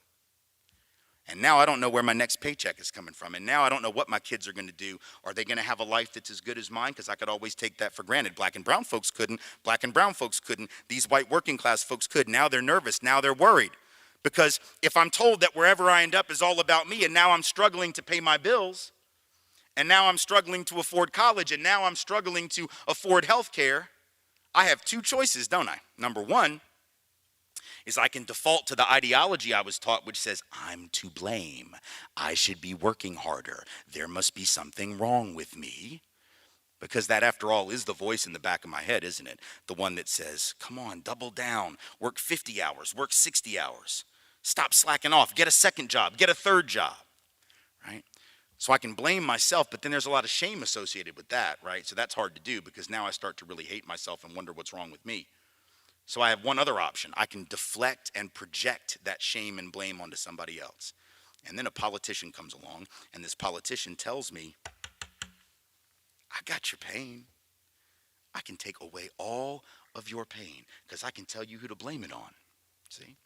And now I don't know where my next paycheck is coming from. And now I don't know what my kids are going to do. Are they going to have a life that's as good as mine? Because I could always take that for granted. Black and brown folks couldn't. Black and brown folks couldn't. These white working class folks could. Now they're nervous. Now they're worried. Because if I'm told that wherever I end up is all about me, and now I'm struggling to pay my bills, and now I'm struggling to afford college, and now I'm struggling to afford health care, I have two choices, don't I? Number one is I can default to the ideology I was taught, which says, I'm to blame. I should be working harder. There must be something wrong with me. Because that, after all, is the voice in the back of my head, isn't it? The one that says, come on, double down. Work 50 hours. Work 60 hours. Stop slacking off. Get a second job. Get a third job, right? So I can blame myself, but then there's a lot of shame associated with that, right? So that's hard to do because now I start to really hate myself and wonder what's wrong with me. So I have one other option. I can deflect and project that shame and blame onto somebody else. And then a politician comes along, and this politician tells me, I got your pain. I can take away all of your pain because I can tell you who to blame it on. See?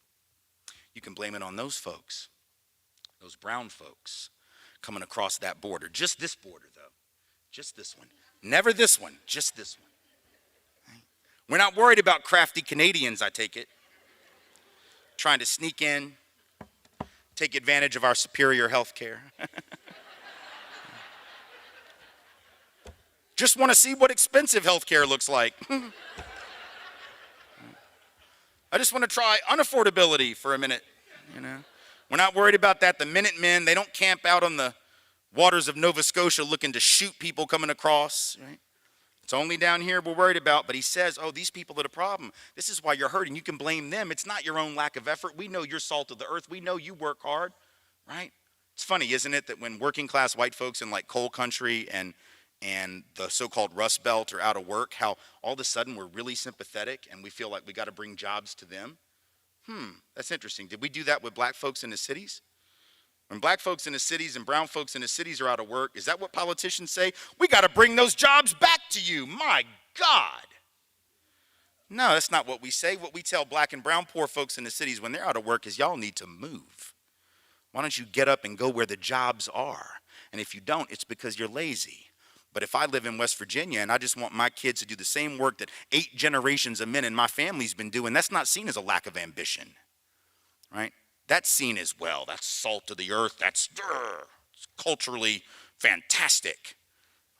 You can blame it on those folks, those brown folks coming across that border. Just this border, though. Just this one. Never this one. Just this one. We're not worried about crafty Canadians, I take it, trying to sneak in, take advantage of our superior health care. Just want to see what expensive health care looks like. I just want to try unaffordability for a minute, you know. We're not worried about that. The Minutemen, they don't camp out on the waters of Nova Scotia looking to shoot people coming across, right? It's only down here we're worried about, but he says, oh, these people are the problem. This is why you're hurting. You can blame them. It's not your own lack of effort. We know you're salt of the earth. We know you work hard, right? It's funny, isn't it, that when working class white folks in like coal country and the so-called Rust Belt are out of work, how all of a sudden we're really sympathetic and we feel like we got to bring jobs to them? That's interesting. Did we do that with black folks in the cities? When black folks in the cities and brown folks in the cities are out of work, is that what politicians say? We got to bring those jobs back to you. My God. No, that's not what we say. What we tell black and brown poor folks in the cities when they're out of work is y'all need to move. Why don't you get up and go where the jobs are? And if you don't, it's because you're lazy. But if I live in West Virginia and I just want my kids to do the same work that 8 generations of men in my family's been doing, that's not seen as a lack of ambition, right? That's seen as, well, that's salt of the earth, that's it's culturally fantastic,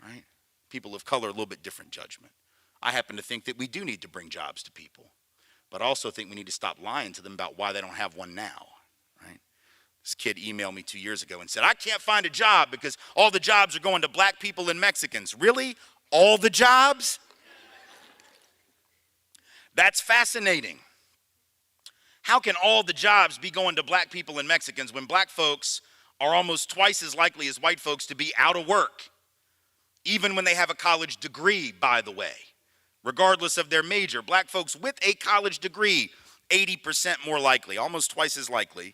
right? People of color, a little bit different judgment. I happen to think that we do need to bring jobs to people, but I also think we need to stop lying to them about why they don't have one now, right? This kid emailed me 2 years ago and said, I can't find a job because all the jobs are going to black people and Mexicans. Really? All the jobs? That's fascinating. How can all the jobs be going to black people and Mexicans when black folks are almost twice as likely as white folks to be out of work, even when they have a college degree, by the way, regardless of their major? Black folks with a college degree, 80% more likely, almost twice as likely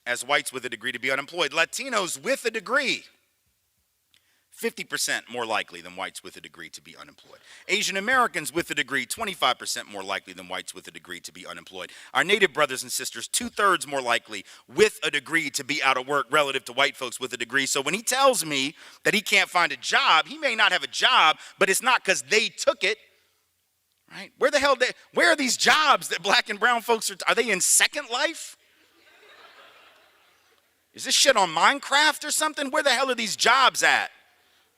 as whites with a degree to be unemployed. Latinos with a degree, 50% more likely than whites with a degree to be unemployed. Asian Americans with a degree, 25% more likely than whites with a degree to be unemployed. Our Native brothers and sisters, 2/3 more likely with a degree to be out of work relative to white folks with a degree. So when he tells me that he can't find a job, he may not have a job, but it's not because they took it, right? Where are these jobs that black and brown folks are they in Second Life? Is this shit on Minecraft or something? Where the hell are these jobs at?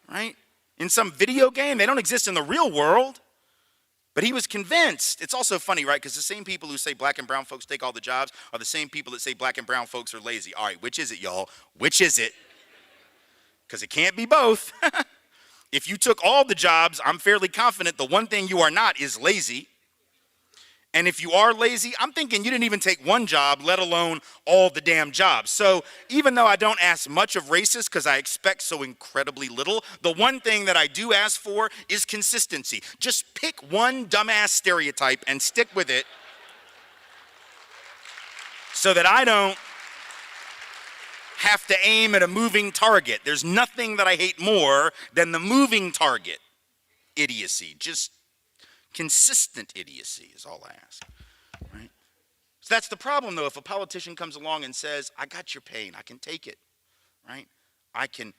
Right? In some video game? They don't exist in the real world. But he was convinced. It's also funny, right? Because the same people who say black and brown folks take all the jobs are the same people that say black and brown folks are lazy. All right, which is it, y'all? Which is it? Because it can't be both. If you took all the jobs, I'm fairly confident the one thing you are not is lazy. And if you are lazy, I'm thinking you didn't even take one job, let alone all the damn jobs. So even though I don't ask much of racists because I expect so incredibly little, the one thing that I do ask for is consistency. Just pick one dumbass stereotype and stick with it so that I don't have to aim at a moving target. There's nothing that I hate more than the moving target idiocy. Just consistent idiocy is all I ask, right? So that's the problem, though. If a politician comes along and says, I got your pain, I can take it, right? I can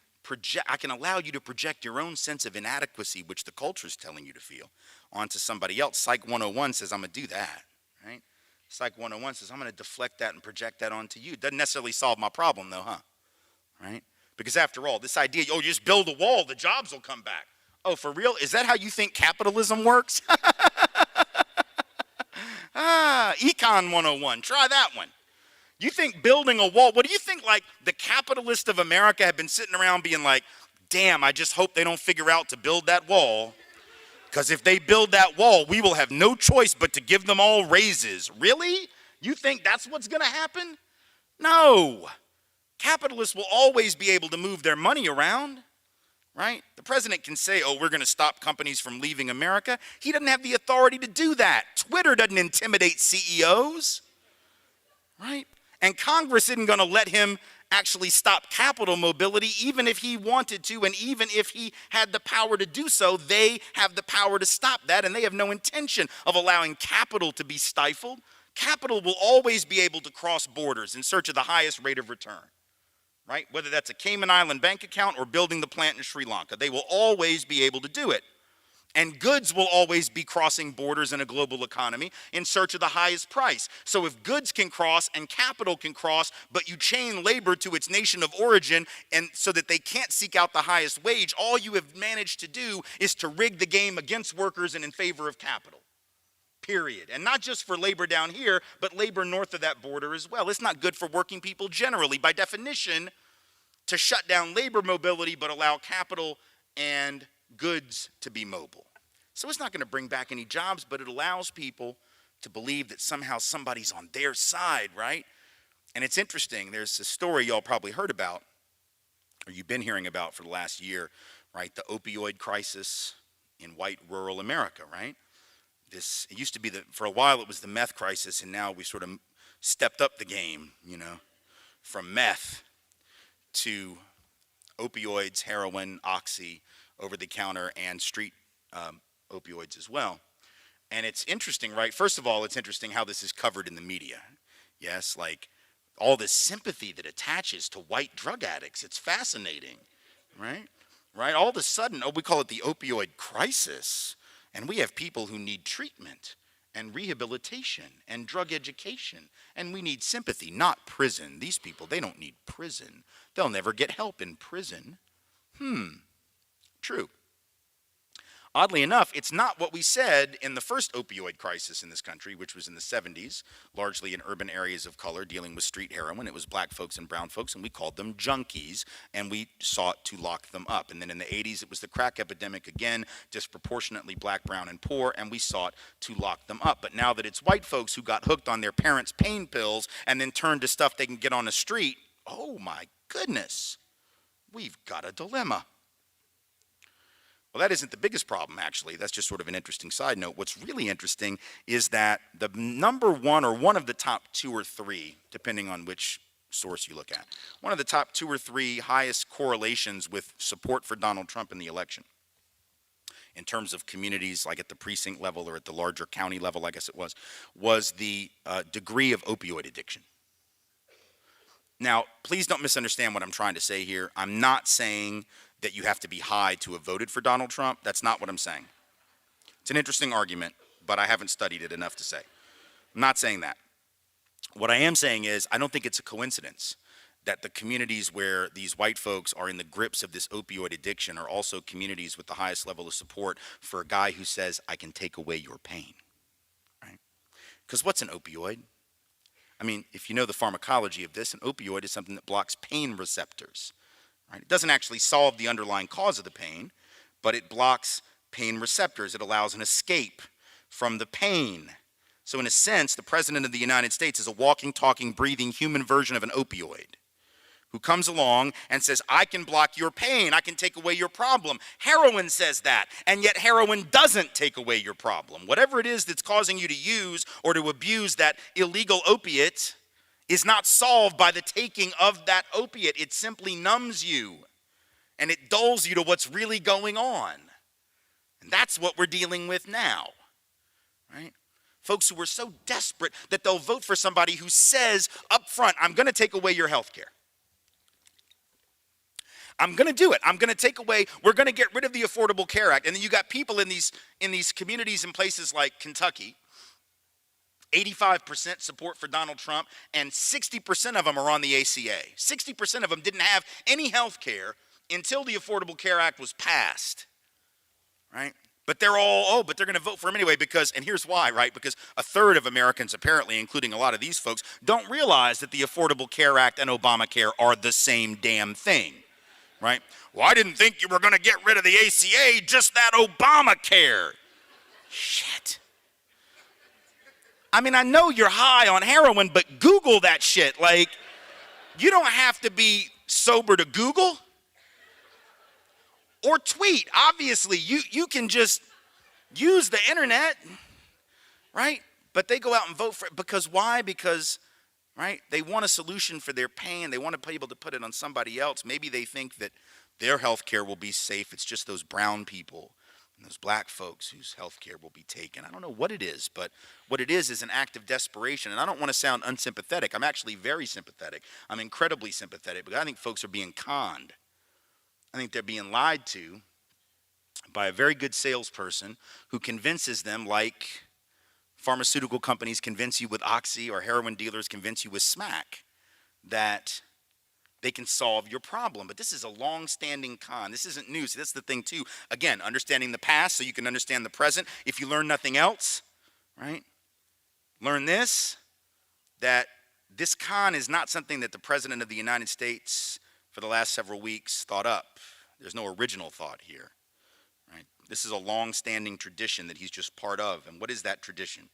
allow you to project your own sense of inadequacy, which the culture is telling you to feel, onto somebody else. Psych 101 says, I'm going to do that, right? Psych 101 says, I'm going to deflect that and project that onto you. Doesn't necessarily solve my problem, though, huh? Right? Because after all, this idea, you just build a wall, the jobs will come back. Oh, for real? Is that how you think capitalism works? Econ 101, try that one. You think building a wall, what do you think, like, the capitalists of America have been sitting around being like, damn, I just hope they don't figure out to build that wall, because if they build that wall, we will have no choice but to give them all raises. Really? You think that's what's going to happen? No. Capitalists will always be able to move their money around. Right? The president can say, oh, we're going to stop companies from leaving America. He doesn't have the authority to do that. Twitter doesn't intimidate CEOs, right? And Congress isn't going to let him actually stop capital mobility, even if he wanted to, and even if he had the power to do so. They have the power to stop that, and they have no intention of allowing capital to be stifled. Capital will always be able to cross borders in search of the highest rate of return. Right? Whether that's a Cayman Island bank account or building the plant in Sri Lanka, they will always be able to do it. And goods will always be crossing borders in a global economy in search of the highest price. So if goods can cross and capital can cross, but you chain labor to its nation of origin and so that they can't seek out the highest wage, all you have managed to do is to rig the game against workers and in favor of capital. Period. And not just for labor down here, but labor north of that border as well. It's not good for working people generally, by definition, to shut down labor mobility but allow capital and goods to be mobile. So it's not going to bring back any jobs, but it allows people to believe that somehow somebody's on their side, right? And it's interesting. There's a story y'all probably heard about, or you've been hearing about for the last year, right? The opioid crisis in white rural America, right? It used to be for a while it was the meth crisis, and now we sort of stepped up the game, from meth to opioids, heroin, oxy, over-the-counter, and street opioids as well. And it's interesting, right? First of all, it's interesting how this is covered in the media. Yes, like all this sympathy that attaches to white drug addicts. It's fascinating, right? Right? All of a sudden, we call it the opioid crisis. And we have people who need treatment. and rehabilitation and drug education. And we need sympathy, not prison. These people, they don't need prison. They'll never get help in prison. True. Oddly enough, it's not what we said in the first opioid crisis in this country, which was in the 70s, largely in urban areas of color dealing with street heroin. It was black folks and brown folks, and we called them junkies, and we sought to lock them up. And then in the 80s, it was the crack epidemic again, disproportionately black, brown, and poor, and we sought to lock them up. But now that it's white folks who got hooked on their parents' pain pills and then turned to stuff they can get on the street, oh my goodness, we've got a dilemma. Well, that isn't the biggest problem, actually. That's just sort of an interesting side note. What's really interesting is that the number one, or one of the top two or three, depending on which source you look at, one of the top two or three highest correlations with support for Donald Trump in the election, in terms of communities like at the precinct level or at the larger county level, I guess it was the degree of opioid addiction. Now, please don't misunderstand what I'm trying to say here. I'm not saying that you have to be high to have voted for Donald Trump. That's not what I'm saying. It's an interesting argument, but I haven't studied it enough to say. I'm not saying that. What I am saying is I don't think it's a coincidence that the communities where these white folks are in the grips of this opioid addiction are also communities with the highest level of support for a guy who says, I can take away your pain. Right? Because what's an opioid? I mean, if you know the pharmacology of this, an opioid is something that blocks pain receptors. Right? It doesn't actually solve the underlying cause of the pain, but it blocks pain receptors. It allows an escape from the pain. So in a sense, the President of the United States is a walking, talking, breathing human version of an opioid who comes along and says, I can block your pain, I can take away your problem. Heroin says that, and yet heroin doesn't take away your problem. Whatever it is that's causing you to use or to abuse that illegal opiate is not solved by the taking of that opiate. It simply numbs you, and it dulls you to what's really going on. And that's what we're dealing with now, right? Folks who are so desperate that they'll vote for somebody who says up front, I'm going to take away your health care. I'm going to do it. I'm going to take away, we're going to get rid of the Affordable Care Act. And then you got people in these communities in places like Kentucky, 85% support for Donald Trump, and 60% of them are on the ACA. 60% of them didn't have any health care until the Affordable Care Act was passed, right? But they're all, but they're going to vote for him anyway because, and here's why, right? Because a third of Americans, apparently, including a lot of these folks, don't realize that the Affordable Care Act and Obamacare are the same damn thing, right? Well, I didn't think you were going to get rid of the ACA, just that Obamacare. Shit. I mean, I know you're high on heroin, but Google that shit. Like, you don't have to be sober to Google or tweet. Obviously, you can just use the internet, right? But they go out and vote for it because why? Because, right, they want a solution for their pain. They want to be able to put it on somebody else. Maybe they think that their health care will be safe. It's just those brown people and those black folks whose health care will be taken. I don't know what it is, but what it is an act of desperation. And I don't want to sound unsympathetic. I'm actually very sympathetic. I'm incredibly sympathetic because I think folks are being conned. I think they're being lied to by a very good salesperson who convinces them, like pharmaceutical companies convince you with Oxy or heroin dealers convince you with Smack, that they can solve your problem. But this is a long-standing con. This isn't new. So that's the thing, too. Again, understanding the past so you can understand the present. If you learn nothing else, right, learn this, that this con is not something that the President of the United States for the last several weeks thought up. There's no original thought here, right? This is a long-standing tradition that he's just part of. And what is that tradition?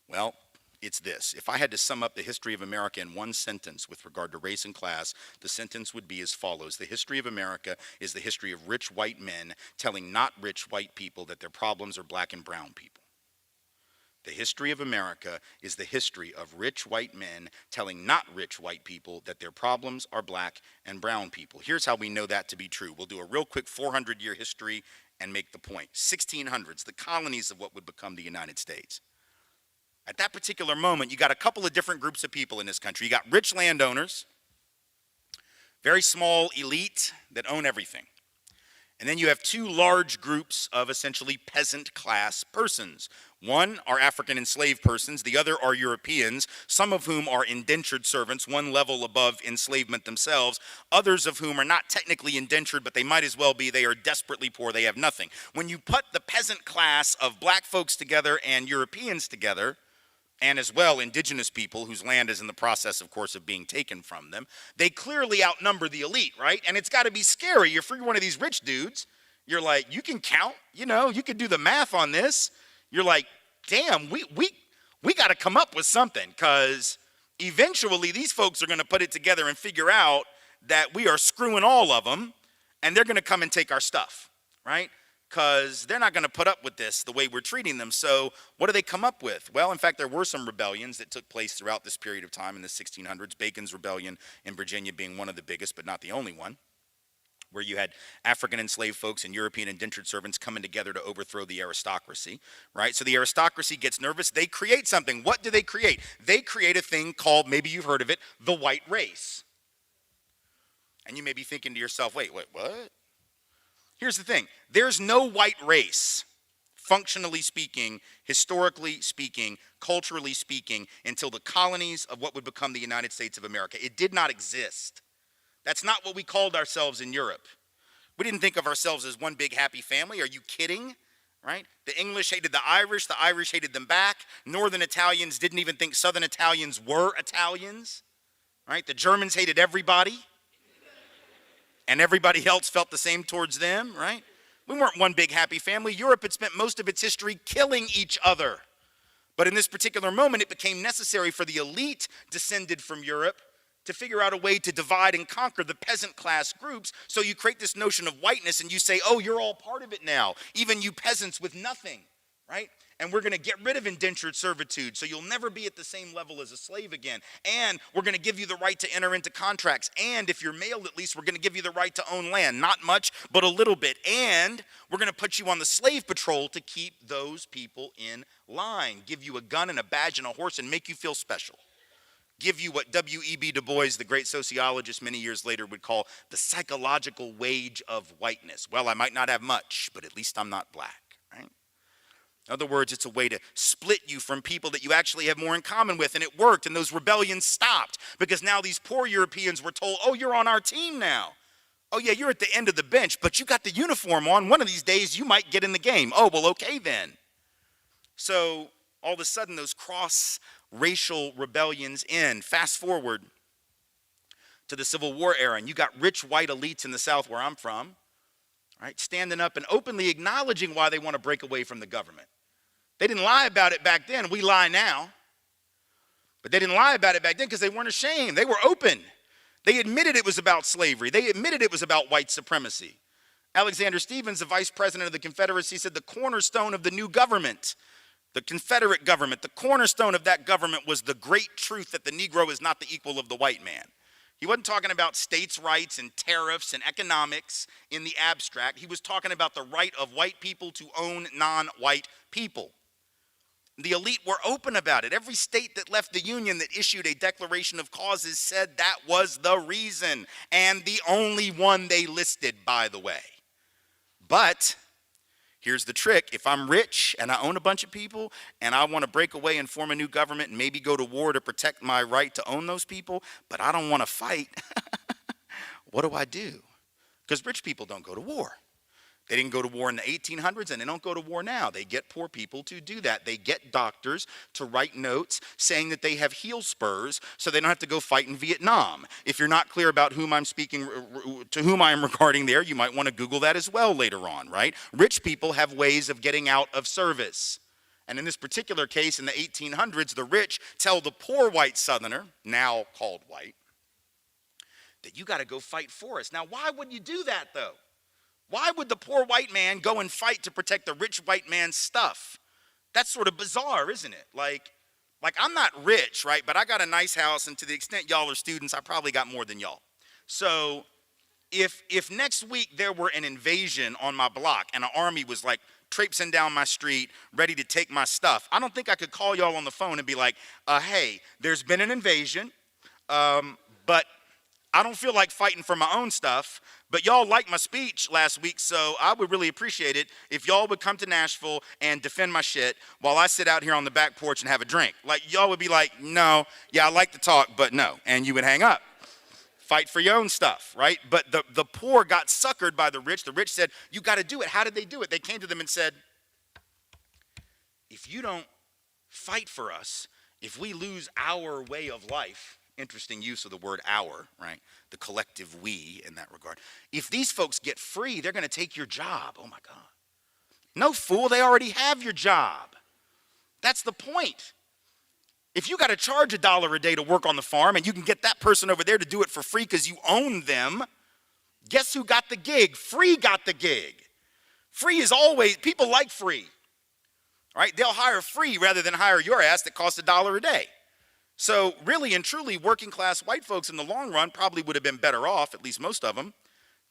Well, it's this. If I had to sum up the history of America in one sentence with regard to race and class, the sentence would be as follows. The history of America is the history of rich white men telling not rich white people that their problems are black and brown people. The history of America is the history of rich white men telling not rich white people that their problems are black and brown people. Here's how we know that to be true. We'll do a real quick 400-year history and make the point. 1600s, the colonies of what would become the United States. At that particular moment, you got a couple of different groups of people in this country. You got rich landowners, very small elite that own everything. And then you have two large groups of essentially peasant class persons. One are African enslaved persons, the other are Europeans, some of whom are indentured servants, one level above enslavement themselves, others of whom are not technically indentured, but they might as well be. They are desperately poor, they have nothing. When you put the peasant class of black folks together and Europeans together, and as well indigenous people whose land is in the process, of course, of being taken from them, they clearly outnumber the elite, right? And it's got to be scary. You're free one of these rich dudes. You're like, you can count, you know, you could do the math on this. You're like, damn, we got to come up with something, because eventually these folks are going to put it together and figure out that we are screwing all of them, and they're going to come and take our stuff, right? Because they're not going to put up with this the way we're treating them. So what do they come up with? Well, in fact, there were some rebellions that took place throughout this period of time in the 1600s, Bacon's Rebellion in Virginia being one of the biggest, but not the only one, where you had African enslaved folks and European indentured servants coming together to overthrow the aristocracy, right? So the aristocracy gets nervous. They create something. What do they create? They create a thing called, maybe you've heard of it, the white race. And you may be thinking to yourself, wait, what? Here's the thing. There's no white race, functionally speaking, historically speaking, culturally speaking, until the colonies of what would become the United States of America. It did not exist. That's not what we called ourselves in Europe. We didn't think of ourselves as one big happy family. Are you kidding? Right? The English hated the Irish hated them back. Northern Italians didn't even think Southern Italians were Italians. Right? The Germans hated everybody. And everybody else felt the same towards them, right? We weren't one big happy family. Europe had spent most of its history killing each other. But in this particular moment, it became necessary for the elite descended from Europe to figure out a way to divide and conquer the peasant class groups. So you create this notion of whiteness and you say, oh, you're all part of it now, even you peasants with nothing, right? And we're going to get rid of indentured servitude, so you'll never be at the same level as a slave again. And we're going to give you the right to enter into contracts. And if you're male, at least, we're going to give you the right to own land. Not much, but a little bit. And we're going to put you on the slave patrol to keep those people in line. Give you a gun and a badge and a horse and make you feel special. Give you what W.E.B. Du Bois, the great sociologist, many years later would call the psychological wage of whiteness. Well, I might not have much, but at least I'm not black, right? In other words, it's a way to split you from people that you actually have more in common with, and it worked, and those rebellions stopped, because now these poor Europeans were told, oh, you're on our team now. Oh, yeah, you're at the end of the bench, but you got the uniform on. One of these days, you might get in the game. Oh, well, okay then. So all of a sudden, those cross-racial rebellions end. Fast forward to the Civil War era, and you got rich white elites in the South where I'm from, right, standing up and openly acknowledging why they want to break away from the government. They didn't lie about it back then. We lie now. But they didn't lie about it back then because they weren't ashamed. They were open. They admitted it was about slavery. They admitted it was about white supremacy. Alexander Stephens, the vice president of the Confederacy, said the cornerstone of the new government, the Confederate government, the cornerstone of that government was the great truth that the Negro is not the equal of the white man. He wasn't talking about states' rights and tariffs and economics in the abstract. He was talking about the right of white people to own non-white people. The elite were open about it. Every state that left the Union that issued a declaration of causes said that was the reason, and the only one they listed, by the way. But here's the trick. If I'm rich and I own a bunch of people and I want to break away and form a new government and maybe go to war to protect my right to own those people, but I don't want to fight, what do? Because rich people don't go to war. They didn't go to war in the 1800s, and they don't go to war now. They get poor people to do that. They get doctors to write notes saying that they have heel spurs so they don't have to go fight in Vietnam. If you're not clear about whom I'm speaking, to whom I am regarding there, you might want to Google that as well later on, right? Rich people have ways of getting out of service. And in this particular case, in the 1800s, the rich tell the poor white Southerner, now called white, that you got to go fight for us. Now, why would you do that, though? Why would the poor white man go and fight to protect the rich white man's stuff? That's sort of bizarre, isn't it? Like I'm not rich, right? But I got a nice house, and to the extent y'all are students, I probably got more than y'all. So if next week there were an invasion on my block and an army was like traipsing down my street, ready to take my stuff, I don't think I could call y'all on the phone and be like, hey, there's been an invasion, but I don't feel like fighting for my own stuff, but y'all liked my speech last week, so I would really appreciate it if y'all would come to Nashville and defend my shit while I sit out here on the back porch and have a drink. Like, y'all would be like, no, yeah, I like to talk, but no. And you would hang up. Fight for your own stuff, right? But the poor got suckered by the rich. The rich said, you got to do it. How did they do it? They came to them and said, if you don't fight for us, if we lose our way of life, interesting use of the word our, right? The collective we in that regard. If these folks get free, they're going to take your job. Oh my God. No, fool, they already have your job. That's the point. If you got to charge $1 a day to work on the farm and you can get that person over there to do it for free because you own them, guess who got the gig? Free got the gig. Free is always, people like free, right? They'll hire free rather than hire your ass that costs $1 a day. So really and truly, working class white folks in the long run probably would have been better off, at least most of them,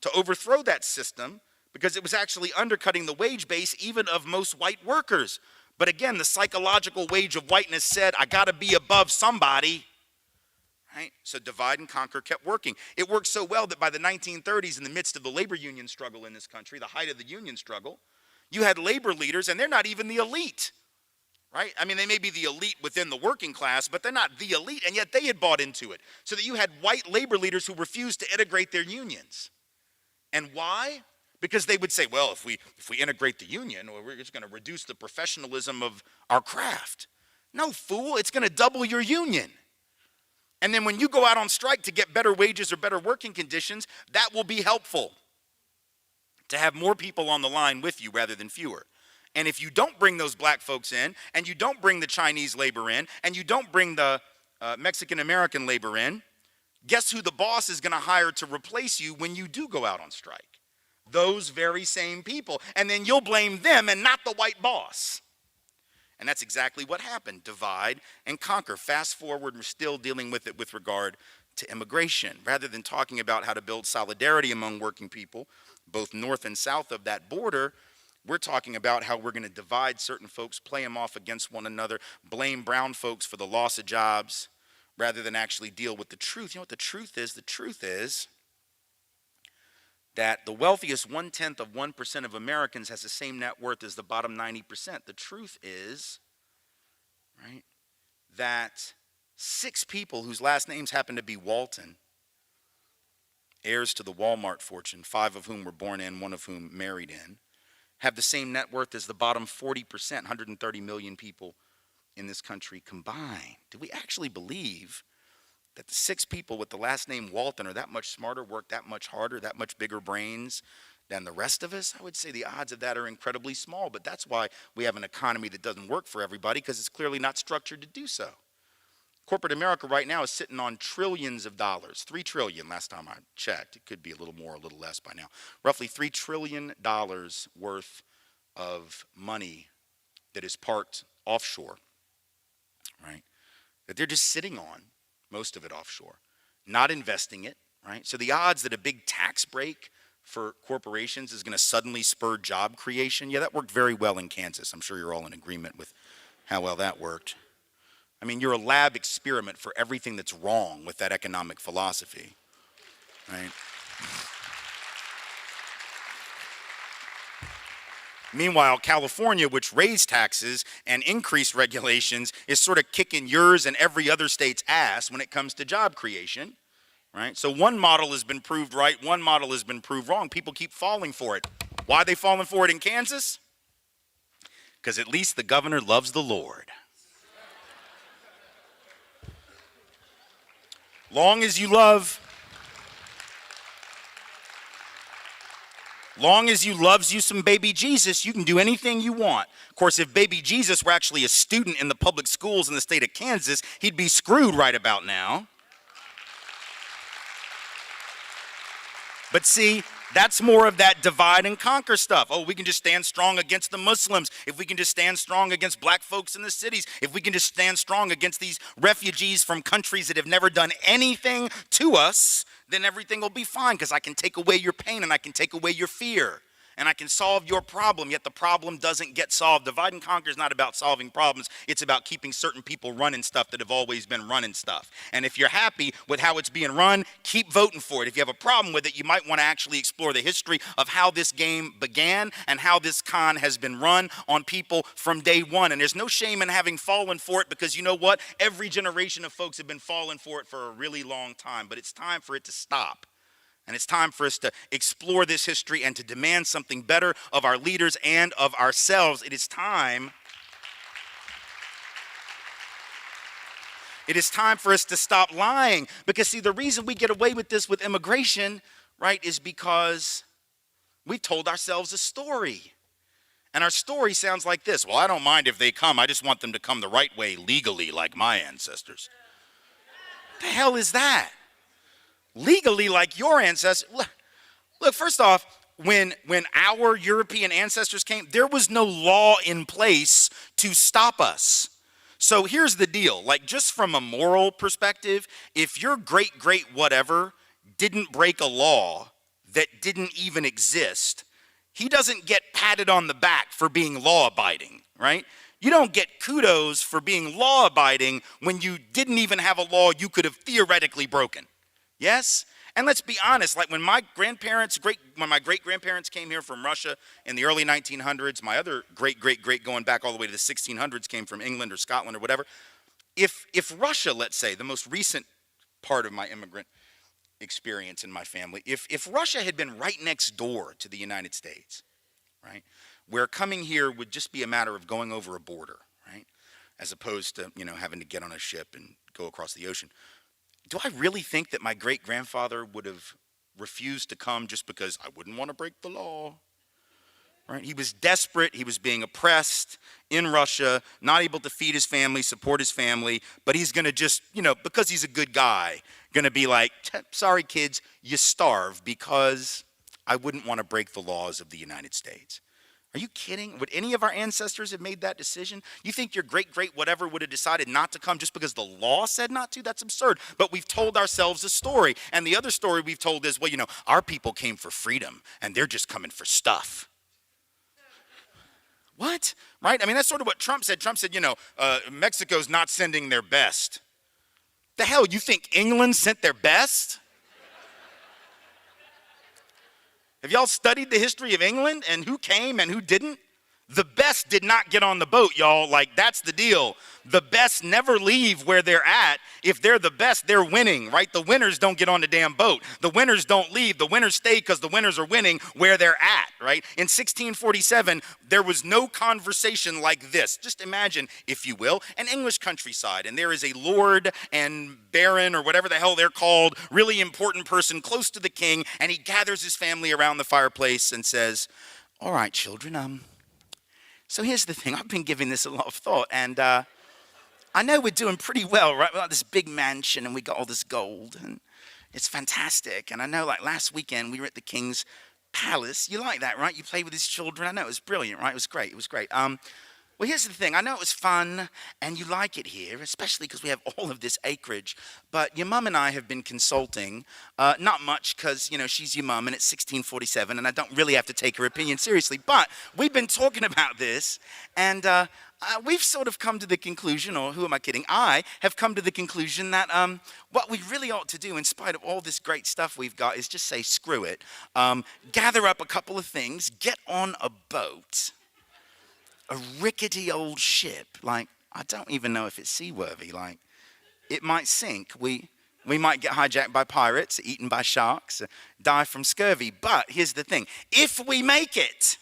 to overthrow that system because it was actually undercutting the wage base even of most white workers. But again, the psychological wage of whiteness said, I got to be above somebody, right? So divide and conquer kept working. It worked so well that by the 1930s, in the midst of the labor union struggle in this country, the height of the union struggle, you had labor leaders, and they're not even the elite. Right? I mean, they may be the elite within the working class, but they're not the elite, and yet they had bought into it. So that you had white labor leaders who refused to integrate their unions. And why? Because they would say, well, if we integrate the union, we're just going to reduce the professionalism of our craft. No, fool, it's going to double your union. And then when you go out on strike to get better wages or better working conditions, that will be helpful to have more people on the line with you rather than fewer. And if you don't bring those black folks in, and you don't bring the Chinese labor in, and you don't bring the Mexican-American labor in, guess who the boss is going to hire to replace you when you do go out on strike? Those very same people. And then you'll blame them and not the white boss. And that's exactly what happened. Divide and conquer. Fast forward, we're still dealing with it with regard to immigration. Rather than talking about how to build solidarity among working people, both north and south of that border, we're talking about how we're going to divide certain folks, play them off against one another, blame brown folks for the loss of jobs, rather than actually deal with the truth. You know what the truth is? The truth is that the wealthiest 0.1% of Americans has the same net worth as the bottom 90%. The truth is, right, that 6 people whose last names happen to be Walton, heirs to the Walmart fortune, 5 of whom were born in, 1 of whom married in, have the same net worth as the bottom 40%, 130 million people in this country combined. Do we actually believe that the 6 people with the last name Walton are that much smarter, work that much harder, that much bigger brains than the rest of us? I would say the odds of that are incredibly small, but that's why we have an economy that doesn't work for everybody, because it's clearly not structured to do so. Corporate America right now is sitting on trillions of dollars, $3 trillion last time I checked. It could be a little more, a little less by now. Roughly $3 trillion worth of money that is parked offshore, right? That they're just sitting on, most of it offshore, not investing it, right? So the odds that a big tax break for corporations is going to suddenly spur job creation, yeah, that worked very well in Kansas. I'm sure you're all in agreement with how well that worked. I mean, you're a lab experiment for everything that's wrong with that economic philosophy, right? Meanwhile, California, which raised taxes and increased regulations, is sort of kicking yours and every other state's ass when it comes to job creation, right? So one model has been proved right, one model has been proved wrong. People keep falling for it. Why are they falling for it in Kansas? Because at least the governor loves the Lord. Long as you loves you some baby Jesus, you can do anything you want. Of course, if baby Jesus were actually a student in the public schools in the state of Kansas, he'd be screwed right about now. But see, that's more of that divide and conquer stuff. Oh, we can just stand strong against the Muslims. If we can just stand strong against black folks in the cities. If we can just stand strong against these refugees from countries that have never done anything to us, then everything will be fine, because I can take away your pain and I can take away your fear. and I can solve your problem, yet the problem doesn't get solved. Divide and conquer is not about solving problems. It's about keeping certain people running stuff that have always been running stuff. And if you're happy with how it's being run, keep voting for it. If you have a problem with it, you might want to actually explore the history of how this game began and how this con has been run on people from day one. And there's no shame in having fallen for it, because you know what? Every generation of folks have been falling for it for a really long time. But it's time for it to stop. And it's time for us to explore this history and to demand something better of our leaders and of ourselves. It is time for us to stop lying. Because, see, the reason we get away with this with immigration, right, is because we've told ourselves a story. And our story sounds like this. Well, I don't mind if they come. I just want them to come the right way legally, like my ancestors. The hell is that? Legally, like your ancestors. Look, first off, when our European ancestors came, there was no law in place to stop us. So here's the deal. Like, just from a moral perspective, if your great whatever didn't break a law that didn't even exist, he doesn't get patted on the back for being law-abiding, right? You don't get kudos for being law-abiding when you didn't even have a law you could have theoretically broken. Yes? And let's be honest, like when my great-grandparents came here from Russia in the early 1900s, my other great going back all the way to the 1600s came from England or Scotland or whatever. If Russia, let's say, the most recent part of my immigrant experience in my family, if Russia had been right next door to the United States, right, where coming here would just be a matter of going over a border, right, as opposed to, having to get on a ship and go across the ocean, do I really think that my great-grandfather would have refused to come just because I wouldn't want to break the law? Right? He was desperate. He was being oppressed in Russia, not able to feed his family, support his family, but he's going to just, because he's a good guy, going to be like, sorry, kids, you starve because I wouldn't want to break the laws of the United States. Are you kidding? Would any of our ancestors have made that decision? You think your great whatever would have decided not to come just because the law said not to? That's absurd. But we've told ourselves a story. And the other story we've told is, well, our people came for freedom and they're just coming for stuff. What? Right? I mean, that's sort of what Trump said. Trump said, Mexico's not sending their best. The hell, you think England sent their best? Have y'all studied the history of England and who came and who didn't? The best did not get on the boat, y'all. Like, that's the deal. The best never leave where they're at. If they're the best, they're winning, right? The winners don't get on the damn boat. The winners don't leave. The winners stay because the winners are winning where they're at, right? In 1647, there was no conversation like this. Just imagine, if you will, an English countryside, and there is a lord and baron, or whatever the hell they're called, really important person close to the king, and he gathers his family around the fireplace and says, all right, children, so here's the thing. I've been giving this a lot of thought, and I know we're doing pretty well, right? We got this big mansion, and we got all this gold, and it's fantastic. And I know, like, last weekend, we were at the king's palace. You like that, right? You played with his children. I know, it was brilliant, right? It was great. It was great. Well, here's the thing. I know it was fun, and you like it here, especially because we have all of this acreage. But your mum and I have been consulting, not much because, she's your mum, and it's 1647, and I don't really have to take her opinion seriously. But we've been talking about this, and we've sort of come to the conclusion, or who am I kidding? I have come to the conclusion that what we really ought to do, in spite of all this great stuff we've got, is just say, screw it. Gather up a couple of things, get on a boat. A rickety old ship, like, I don't even know if it's seaworthy, like, it might sink. We might get hijacked by pirates, eaten by sharks, die from scurvy. But here's the thing, if we make it,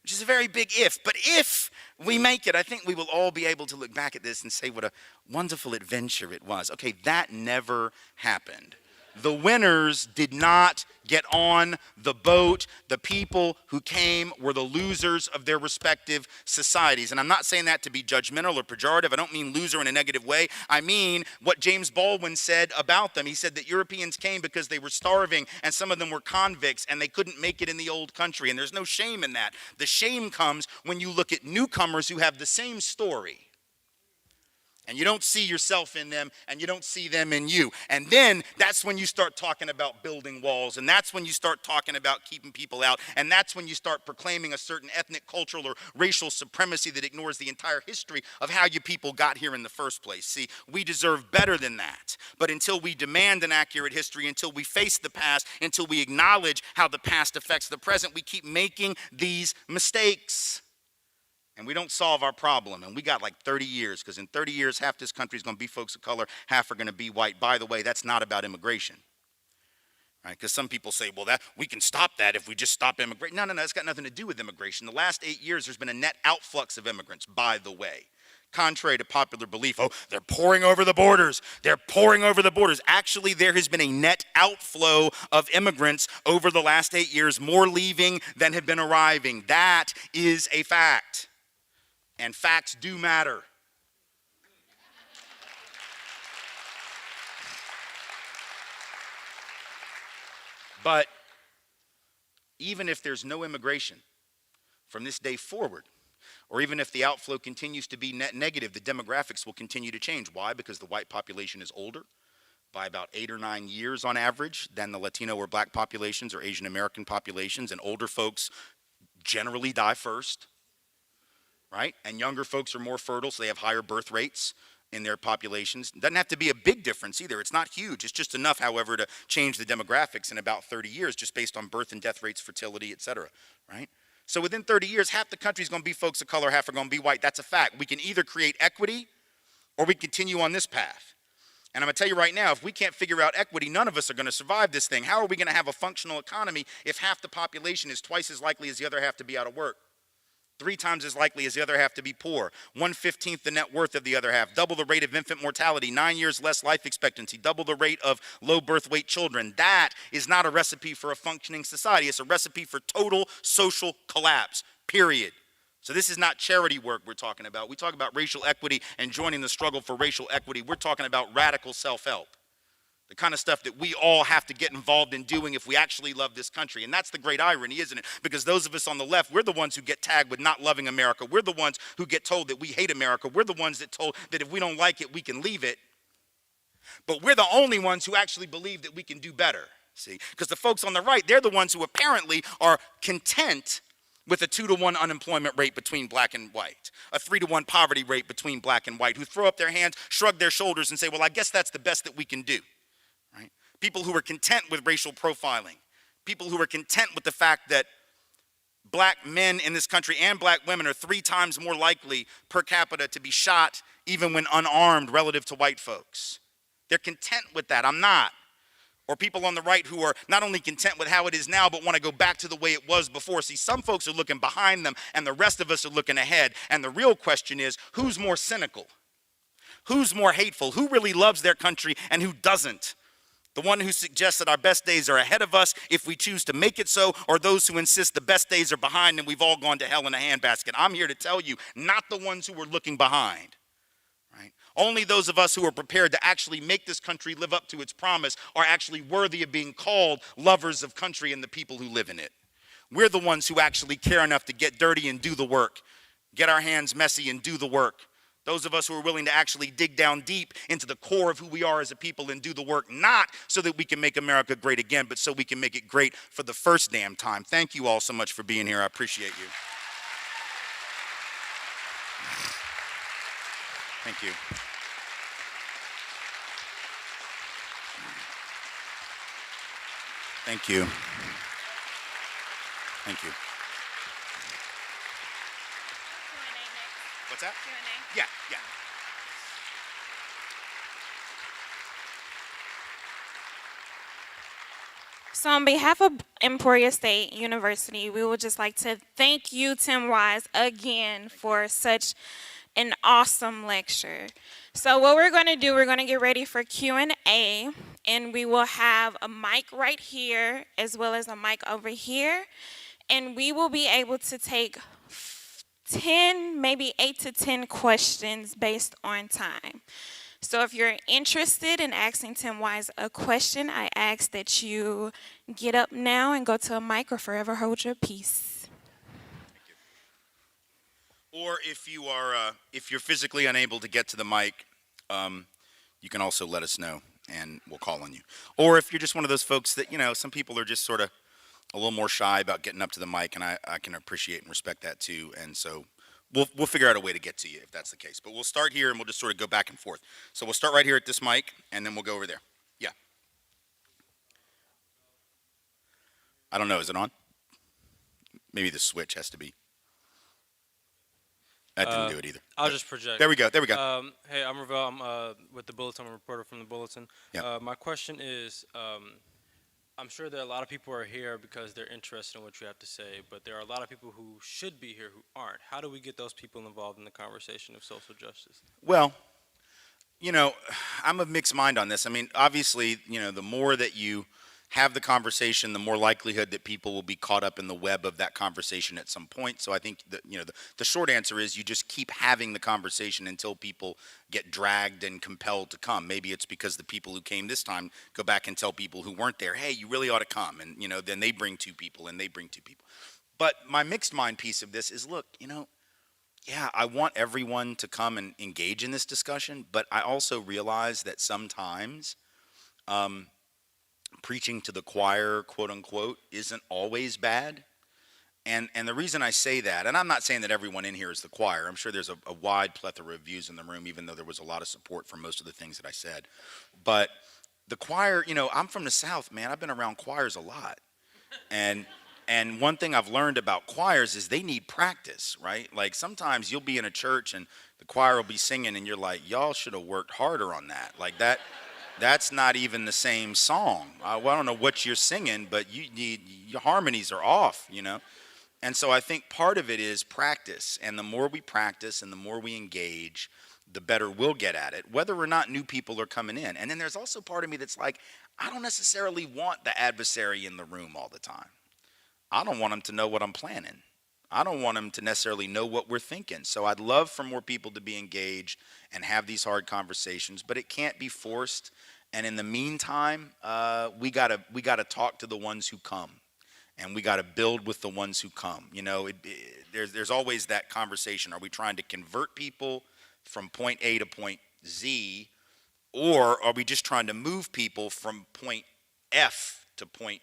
which is a very big if, but if we make it, I think we will all be able to look back at this and say what a wonderful adventure it was. Okay, that never happened. The winners did not get on the boat. The people who came were the losers of their respective societies. And I'm not saying that to be judgmental or pejorative. I don't mean loser in a negative way. I mean what James Baldwin said about them. He said that Europeans came because they were starving, and some of them were convicts, and they couldn't make it in the old country. And there's no shame in that. The shame comes when you look at newcomers who have the same story. And you don't see yourself in them, and you don't see them in you. And then that's when you start talking about building walls, and that's when you start talking about keeping people out, and that's when you start proclaiming a certain ethnic, cultural, or racial supremacy that ignores the entire history of how you people got here in the first place. See, we deserve better than that. But until we demand an accurate history, until we face the past, until we acknowledge how the past affects the present, we keep making these mistakes. And we don't solve our problem. And we got like 30 years, because in 30 years, half this country is going to be folks of color, half are going to be white. By the way, that's not about immigration. Right? Because some people say, well, that we can stop that if we just stop immigration. No, it's got nothing to do with immigration. The last 8 years, there's been a net outflux of immigrants, by the way. Contrary to popular belief, oh, they're pouring over the borders. They're pouring over the borders. Actually, there has been a net outflow of immigrants over the last 8 years, more leaving than have been arriving. That is a fact. And facts do matter. But even if there's no immigration from this day forward, or even if the outflow continues to be net negative, the demographics will continue to change. Why? Because the white population is older by about 8 or 9 years on average than the Latino or black populations or Asian American populations, and older folks generally die first, right? And younger folks are more fertile, so they have higher birth rates in their populations. It doesn't have to be a big difference either. It's not huge. It's just enough, however, to change the demographics in about 30 years, just based on birth and death rates, fertility, et cetera, right? So within 30 years, half the country is going to be folks of color, half are going to be white. That's a fact. We can either create equity or we continue on this path. And I'm going to tell you right now, if we can't figure out equity, none of us are going to survive this thing. How are we going to have a functional economy if half the population is twice as likely as the other half to be out of work? 3 times as likely as the other half to be poor, 1/15 the net worth of the other half, double the rate of infant mortality, 9 years less life expectancy, double the rate of low birth weight children. That is not a recipe for a functioning society. It's a recipe for total social collapse, period. So this is not charity work we're talking about. We talk about racial equity and joining the struggle for racial equity. We're talking about radical self-help. The kind of stuff that we all have to get involved in doing if we actually love this country. And that's the great irony, isn't it? Because those of us on the left, we're the ones who get tagged with not loving America. We're the ones who get told that we hate America. We're the ones that told that if we don't like it, we can leave it. But we're the only ones who actually believe that we can do better, see? Because the folks on the right, they're the ones who apparently are content with a 2-to-1 unemployment rate between black and white, a 3-to-1 poverty rate between black and white, who throw up their hands, shrug their shoulders, and say, well, I guess that's the best that we can do. Right? People who are content with racial profiling, people who are content with the fact that black men in this country and black women are 3 times more likely per capita to be shot even when unarmed relative to white folks. They're content with that. I'm not. Or people on the right who are not only content with how it is now, but want to go back to the way it was before. See, some folks are looking behind them and the rest of us are looking ahead. And the real question is, who's more cynical? Who's more hateful? Who really loves their country and who doesn't? The one who suggests that our best days are ahead of us if we choose to make it so, or those who insist the best days are behind and we've all gone to hell in a handbasket? I'm here to tell you, not the ones who are looking behind. Right? Only those of us who are prepared to actually make this country live up to its promise are actually worthy of being called lovers of country and the people who live in it. We're the ones who actually care enough to get dirty and do the work, get our hands messy and do the work. Those of us who are willing to actually dig down deep into the core of who we are as a people and do the work, not so that we can make America great again, but so we can make it great for the first damn time. Thank you all so much for being here. I appreciate you. Thank you. Thank you. Thank you. What's that? Q&A. Yeah. So on behalf of Emporia State University, we would just like to thank you, Tim Wise, again for such an awesome lecture. So what we're going to do, we're going to get ready for Q&A, and we will have a mic right here as well as a mic over here, and we will be able to take 10, maybe 8 to 10 questions based on time. So if you're interested in asking Tim Wise a question, I ask that you get up now and go to a mic or forever hold your peace. Or if you're physically unable to get to the mic, you can also let us know and we'll call on you. Or if you're just one of those folks that, some people are just sort of a little more shy about getting up to the mic, and I can appreciate and respect that too. And so we'll figure out a way to get to you if that's the case. But we'll start here and we'll just sort of go back and forth. So we'll start right here at this mic and then we'll go over there. Yeah. I don't know. Is it on? Maybe the switch has to be. That didn't do it either. I'll just project. There we go. Hey, I'm Ravel. I'm with the Bulletin. I'm a reporter from the Bulletin. Yeah. My question is, I'm sure that a lot of people are here because they're interested in what you have to say, but there are a lot of people who should be here who aren't. How do we get those people involved in the conversation of social justice? Well, I'm of mixed mind on this. I mean, obviously, the more that you have the conversation, the more likelihood that people will be caught up in the web of that conversation at some point. So I think that, the short answer is you just keep having the conversation until people get dragged and compelled to come. Maybe it's because the people who came this time go back and tell people who weren't there, hey, you really ought to come. And, then they bring two people and they bring two people. But my mixed mind piece of this is, look, yeah, I want everyone to come and engage in this discussion, but I also realize that sometimes preaching to the choir, quote unquote, isn't always bad. And the reason I say that, and I'm not saying that everyone in here is the choir. I'm sure there's a wide plethora of views in the room, even though there was a lot of support for most of the things that I said. But the choir, I'm from the South, man. I've been around choirs a lot. And one thing I've learned about choirs is they need practice, right? Like sometimes you'll be in a church and the choir will be singing and you're like, y'all should have worked harder on that. Like that's not even the same song. I don't know what you're singing, but your harmonies are off, And so I think part of it is practice. And the more we practice and the more we engage, the better we'll get at it, whether or not new people are coming in. And then there's also part of me that's like, I don't necessarily want the adversary in the room all the time. I don't want them to know what I'm planning. I don't want them to necessarily know what we're thinking. So I'd love for more people to be engaged and have these hard conversations, but it can't be forced. And in the meantime, we gotta talk to the ones who come, and we gotta build with the ones who come. There's always that conversation. Are we trying to convert people from point A to point Z, or are we just trying to move people from point F to point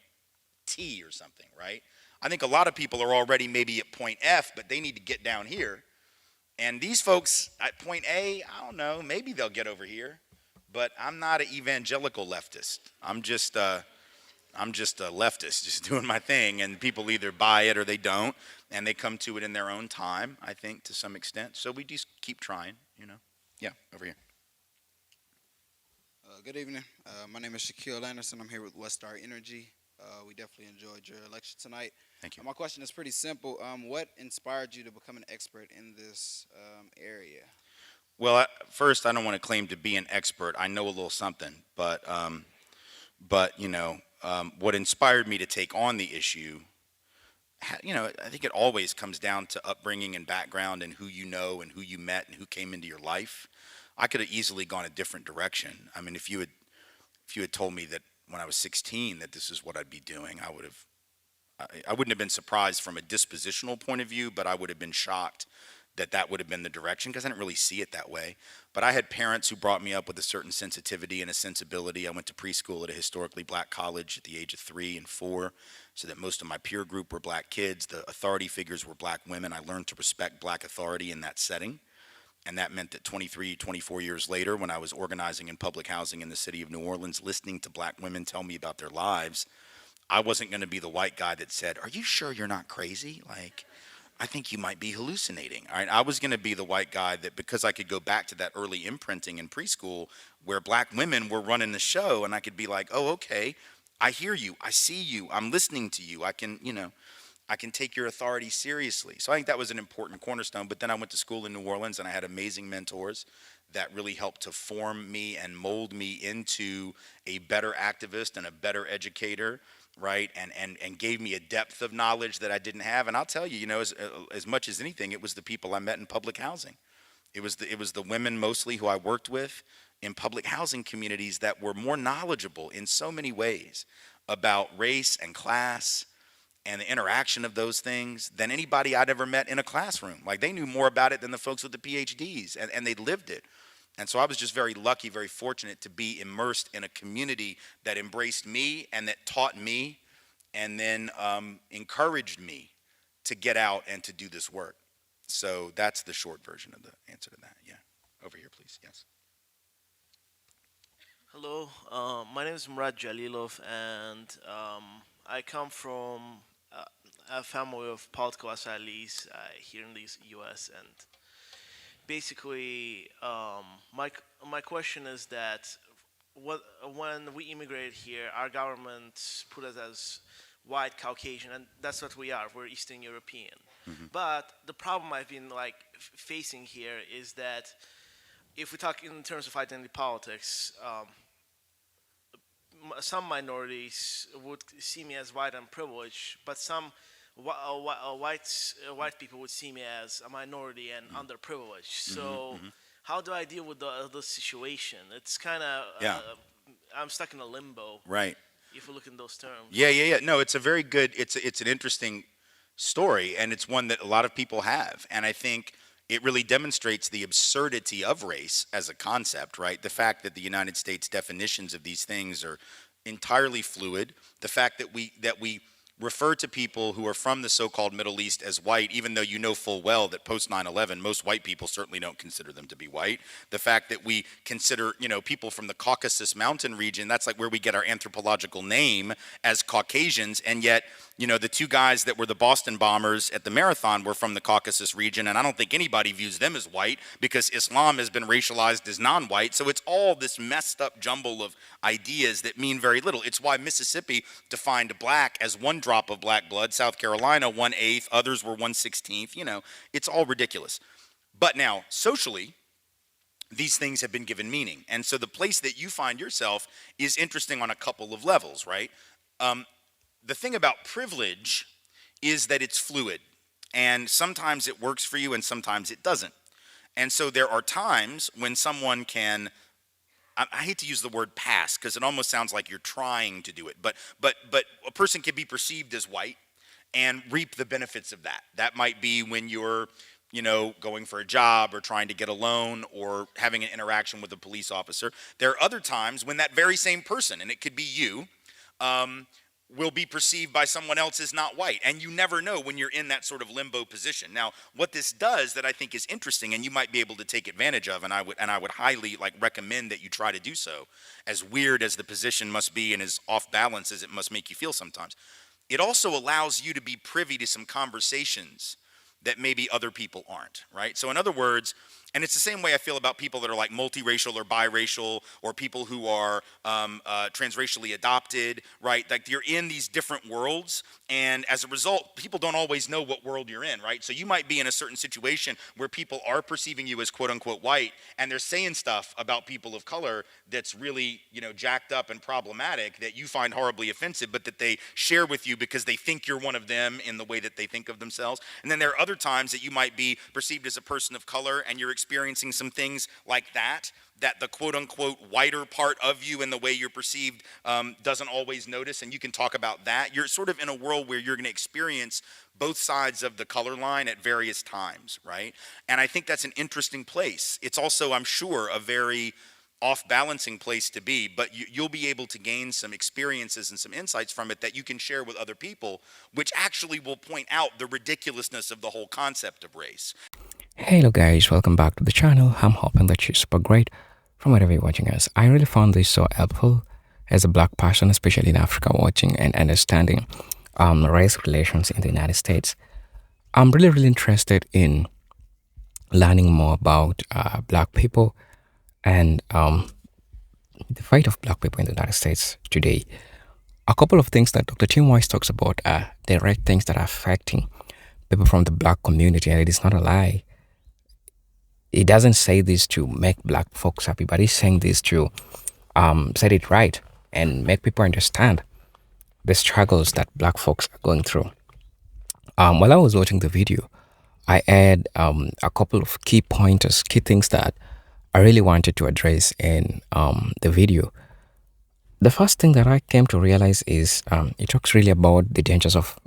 T or something, right? I think a lot of people are already maybe at point F, but they need to get down here. And these folks at point A, I don't know, maybe they'll get over here, but I'm not an evangelical leftist. I'm just a leftist, just doing my thing, and people either buy it or they don't, and they come to it in their own time, I think, to some extent. So we just keep trying, Yeah, over here. Good evening. My name is Shaquille Anderson. I'm here with West Star Energy. We definitely enjoyed your lecture tonight. Thank you. My question is pretty simple. What inspired you to become an expert in this area? Well, first, I don't want to claim to be an expert. I know a little something, but what inspired me to take on the issue, I think it always comes down to upbringing and background and who you know and who you met and who came into your life. I could have easily gone a different direction. I mean, if you had told me that when I was 16 that this is what I'd be doing, I wouldn't have been surprised from a dispositional point of view, but I would have been shocked that would have been the direction, because I didn't really see it that way. But I had parents who brought me up with a certain sensitivity and a sensibility. I went to preschool at a historically black college at the age of 3 and 4, so that most of my peer group were black kids. The authority figures were black women. I learned to respect black authority in that setting. And that meant that 23, 24 years later, when I was organizing in public housing in the city of New Orleans, listening to black women tell me about their lives, I wasn't going to be the white guy that said, "Are you sure you're not crazy? Like, I think you might be hallucinating." All right? I was going to be the white guy that, because I could go back to that early imprinting in preschool where black women were running the show, and I could be like, "Oh, okay, I hear you, I see you, I'm listening to you, I can take your authority seriously." So I think that was an important cornerstone. But then I went to school in New Orleans, and I had amazing mentors that really helped to form me and mold me into a better activist and a better educator, right? And gave me a depth of knowledge that I didn't have. And I'll tell you, as much as anything, it was the people I met in public housing. It was the women mostly who I worked with in public housing communities that were more knowledgeable in so many ways about race and class and the interaction of those things than anybody I'd ever met in a classroom. Like, they knew more about it than the folks with the PhDs, and they lived it. And so I was just very lucky, very fortunate to be immersed in a community that embraced me and that taught me and then encouraged me to get out and to do this work. So that's the short version of the answer to that. Yeah. Over here, please. Yes. Hello, my name is Murad Jalilov, and I come from a family of political asylees here in the U.S. And basically, my question is that when we immigrated here, our government put us as white Caucasian, and that's what we are. We're Eastern European. But the problem I've been facing here is that if we talk in terms of identity politics, some minorities would see me as white and privileged, but some white people would see me as a minority and underprivileged. So how do I deal with the situation? It's kind of I'm stuck in a limbo. Right. If we look in those terms. Yeah. No, it's a very good. It's an interesting story, and it's one that a lot of people have, and I think it really demonstrates the absurdity of race as a concept, right? The fact that the United States definitions of these things are entirely fluid. The fact that we refer to people who are from the so-called Middle East as white, even though you know full well that post 9/11, most white people certainly don't consider them to be white. The fact that we consider, people from the Caucasus Mountain region, that's like where we get our anthropological name as Caucasians, and yet, the two guys that were the Boston bombers at the marathon were from the Caucasus region, and I don't think anybody views them as white because Islam has been racialized as non-white. So it's all this messed up jumble of ideas that mean very little. It's why Mississippi defined black as one drop of black blood, South Carolina 1/8, others were 1/16. It's all ridiculous. But now, socially, these things have been given meaning. And so the place that you find yourself is interesting on a couple of levels, right? The thing about privilege is that it's fluid, and sometimes it works for you and sometimes it doesn't. And so there are times when someone can, I hate to use the word pass because it almost sounds like you're trying to do it, but a person can be perceived as white and reap the benefits of that. That might be when you're going for a job or trying to get a loan or having an interaction with a police officer. There are other times when that very same person, and it could be you, will be perceived by someone else as not white, and you never know when you're in that sort of limbo position. Now, what this does that I think is interesting, and you might be able to take advantage of, and I would highly recommend that you try to do so, as weird as the position must be and as off balance as it must make you feel sometimes, it also allows you to be privy to some conversations that maybe other people aren't, right? So in other words, and it's the same way I feel about people that are multiracial or biracial, or people who are transracially adopted, right? Like you're in these different worlds, and as a result, people don't always know what world you're in, right? So you might be in a certain situation where people are perceiving you as quote unquote white, and they're saying stuff about people of color that's really, jacked up and problematic that you find horribly offensive, but that they share with you because they think you're one of them in the way that they think of themselves. And then there are other times that you might be perceived as a person of color and you're experiencing some things like that the quote-unquote whiter part of you and the way you're perceived doesn't always notice, and you can talk about that. You're sort of in a world where you're going to experience both sides of the color line at various times, right? And I think that's an interesting place. It's also, I'm sure, a very off-balancing place to be, but you'll be able to gain some experiences and some insights from it that you can share with other people, which actually will point out the ridiculousness of the whole concept of race. Hello guys, welcome back to the channel. I'm hoping that you're super great from wherever you're watching us. I really found this so helpful as a black person, especially in Africa, watching and understanding race relations in the United States. I'm really interested in learning more about black people and the fate of black people in the United States today. A couple of things that Dr. Tim Wise talks about are direct things that are affecting people from the black community, and it is not a lie. He doesn't say this to make black folks happy, but he's saying this to set it right and make people understand the struggles that black folks are going through. While I was watching the video, I had a couple of key pointers, key things that I really wanted to address in the video. The first thing that I came to realize is it talks really about the dangers of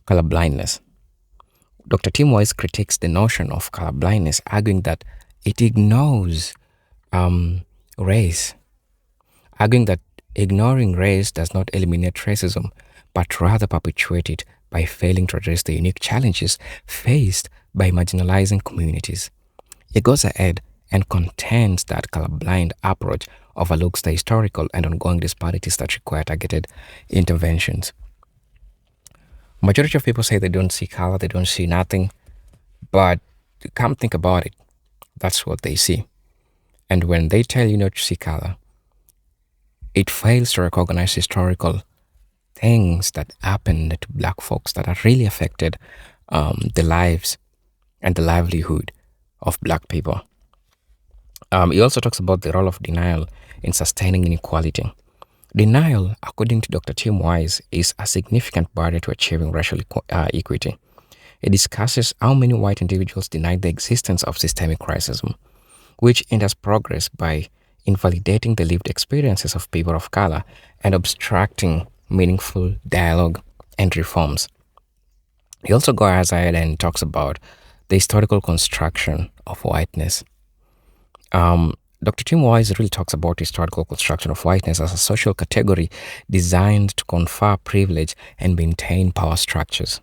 color blindness. Dr. Tim Wise critiques the notion of color blindness, arguing that it ignores race, arguing that ignoring race does not eliminate racism, but rather perpetuate it by failing to address the unique challenges faced by marginalizing communities. It goes ahead and contends that colorblind approach overlooks the historical and ongoing disparities that require targeted interventions. Majority of people say they don't see color, they don't see nothing, but come think about it, that's what they see. And when they tell you not to see color, it fails to recognize historical things that happened to black folks that have really affected the lives and the livelihood of black people. He also talks about the role of denial in sustaining inequality. Denial, according to Dr. Tim Wise, is a significant barrier to achieving racial equity. It discusses how many white individuals deny the existence of systemic racism, which hinders progress by invalidating the lived experiences of people of color and obstructing meaningful dialogue and reforms. He also goes ahead and talks about the historical construction of whiteness. Dr. Tim Wise really talks about historical construction of whiteness as a social category designed to confer privilege and maintain power structures.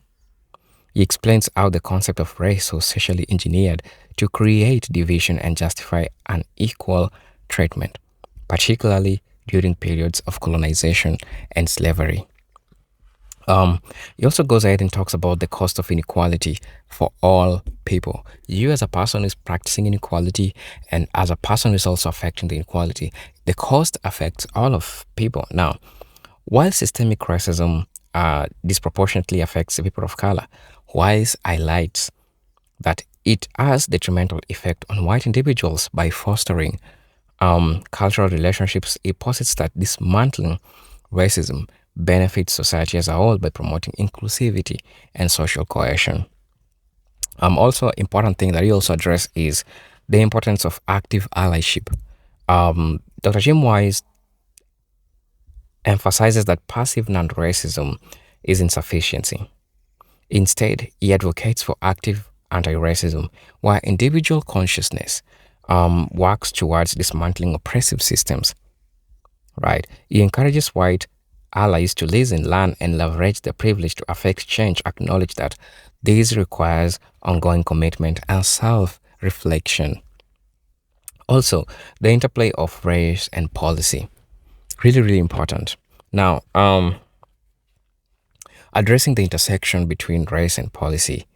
He explains how the concept of race was socially engineered to create division and justify unequal treatment, particularly during periods of colonization and slavery. He also goes ahead and talks about the cost of inequality for all people. You as a person is practicing inequality, and as a person is also affecting the inequality. The cost affects all of people. Now, while systemic racism disproportionately affects the people of color, Wise highlights that it has detrimental effect on white individuals by fostering cultural relationships. It posits that dismantling racism benefits society as a whole by promoting inclusivity and social cohesion. Also, important thing that he also address is the importance of active allyship. Dr. Jim Wise emphasizes that passive non-racism is insufficiency. Instead, he advocates for active anti-racism, where individual consciousness works towards dismantling oppressive systems. Right? He encourages white allies to listen, learn, and leverage their privilege to affect change, acknowledge that this requires ongoing commitment and self-reflection. Also, the interplay of race and policy, really, really important. Now, addressing the intersection between race and policy,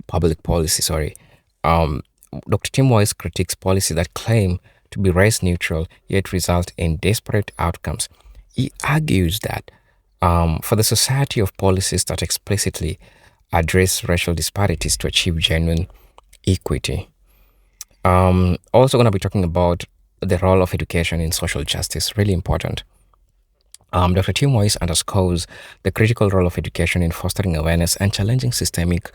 public policy, Dr. Tim Wise critiques policy that claim to be race neutral yet result in disparate outcomes. He argues that for the society of policies that explicitly address racial disparities to achieve genuine equity. Also going to be talking about the role of education in social justice, really important. Dr. Tim Wise underscores the critical role of education in fostering awareness and challenging systemic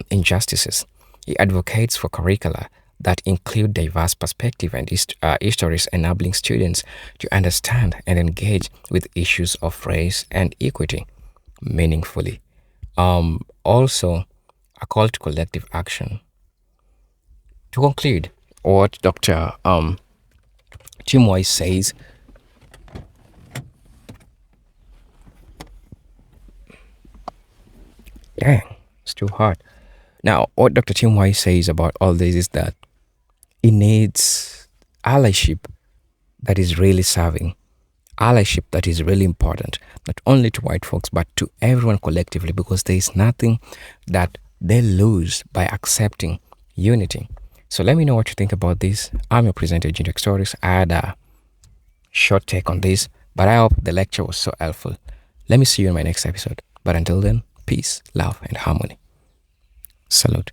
injustices. He advocates for curricula that include diverse perspectives and histories, enabling students to understand and engage with issues of race and equity meaningfully. Also, a call to collective action. To conclude, what Dr. Tim Wise says, dang, it's too hard. Now, what Dr. Tim Wise says about all this is that it needs allyship that is really serving, allyship that is really important, not only to white folks, but to everyone collectively, because there is nothing that they lose by accepting unity. So let me know what you think about this. I'm your presenter, Junior Stories. I had a short take on this, but I hope the lecture was so helpful. Let me see you in my next episode. But until then, peace, love, and harmony. Salute.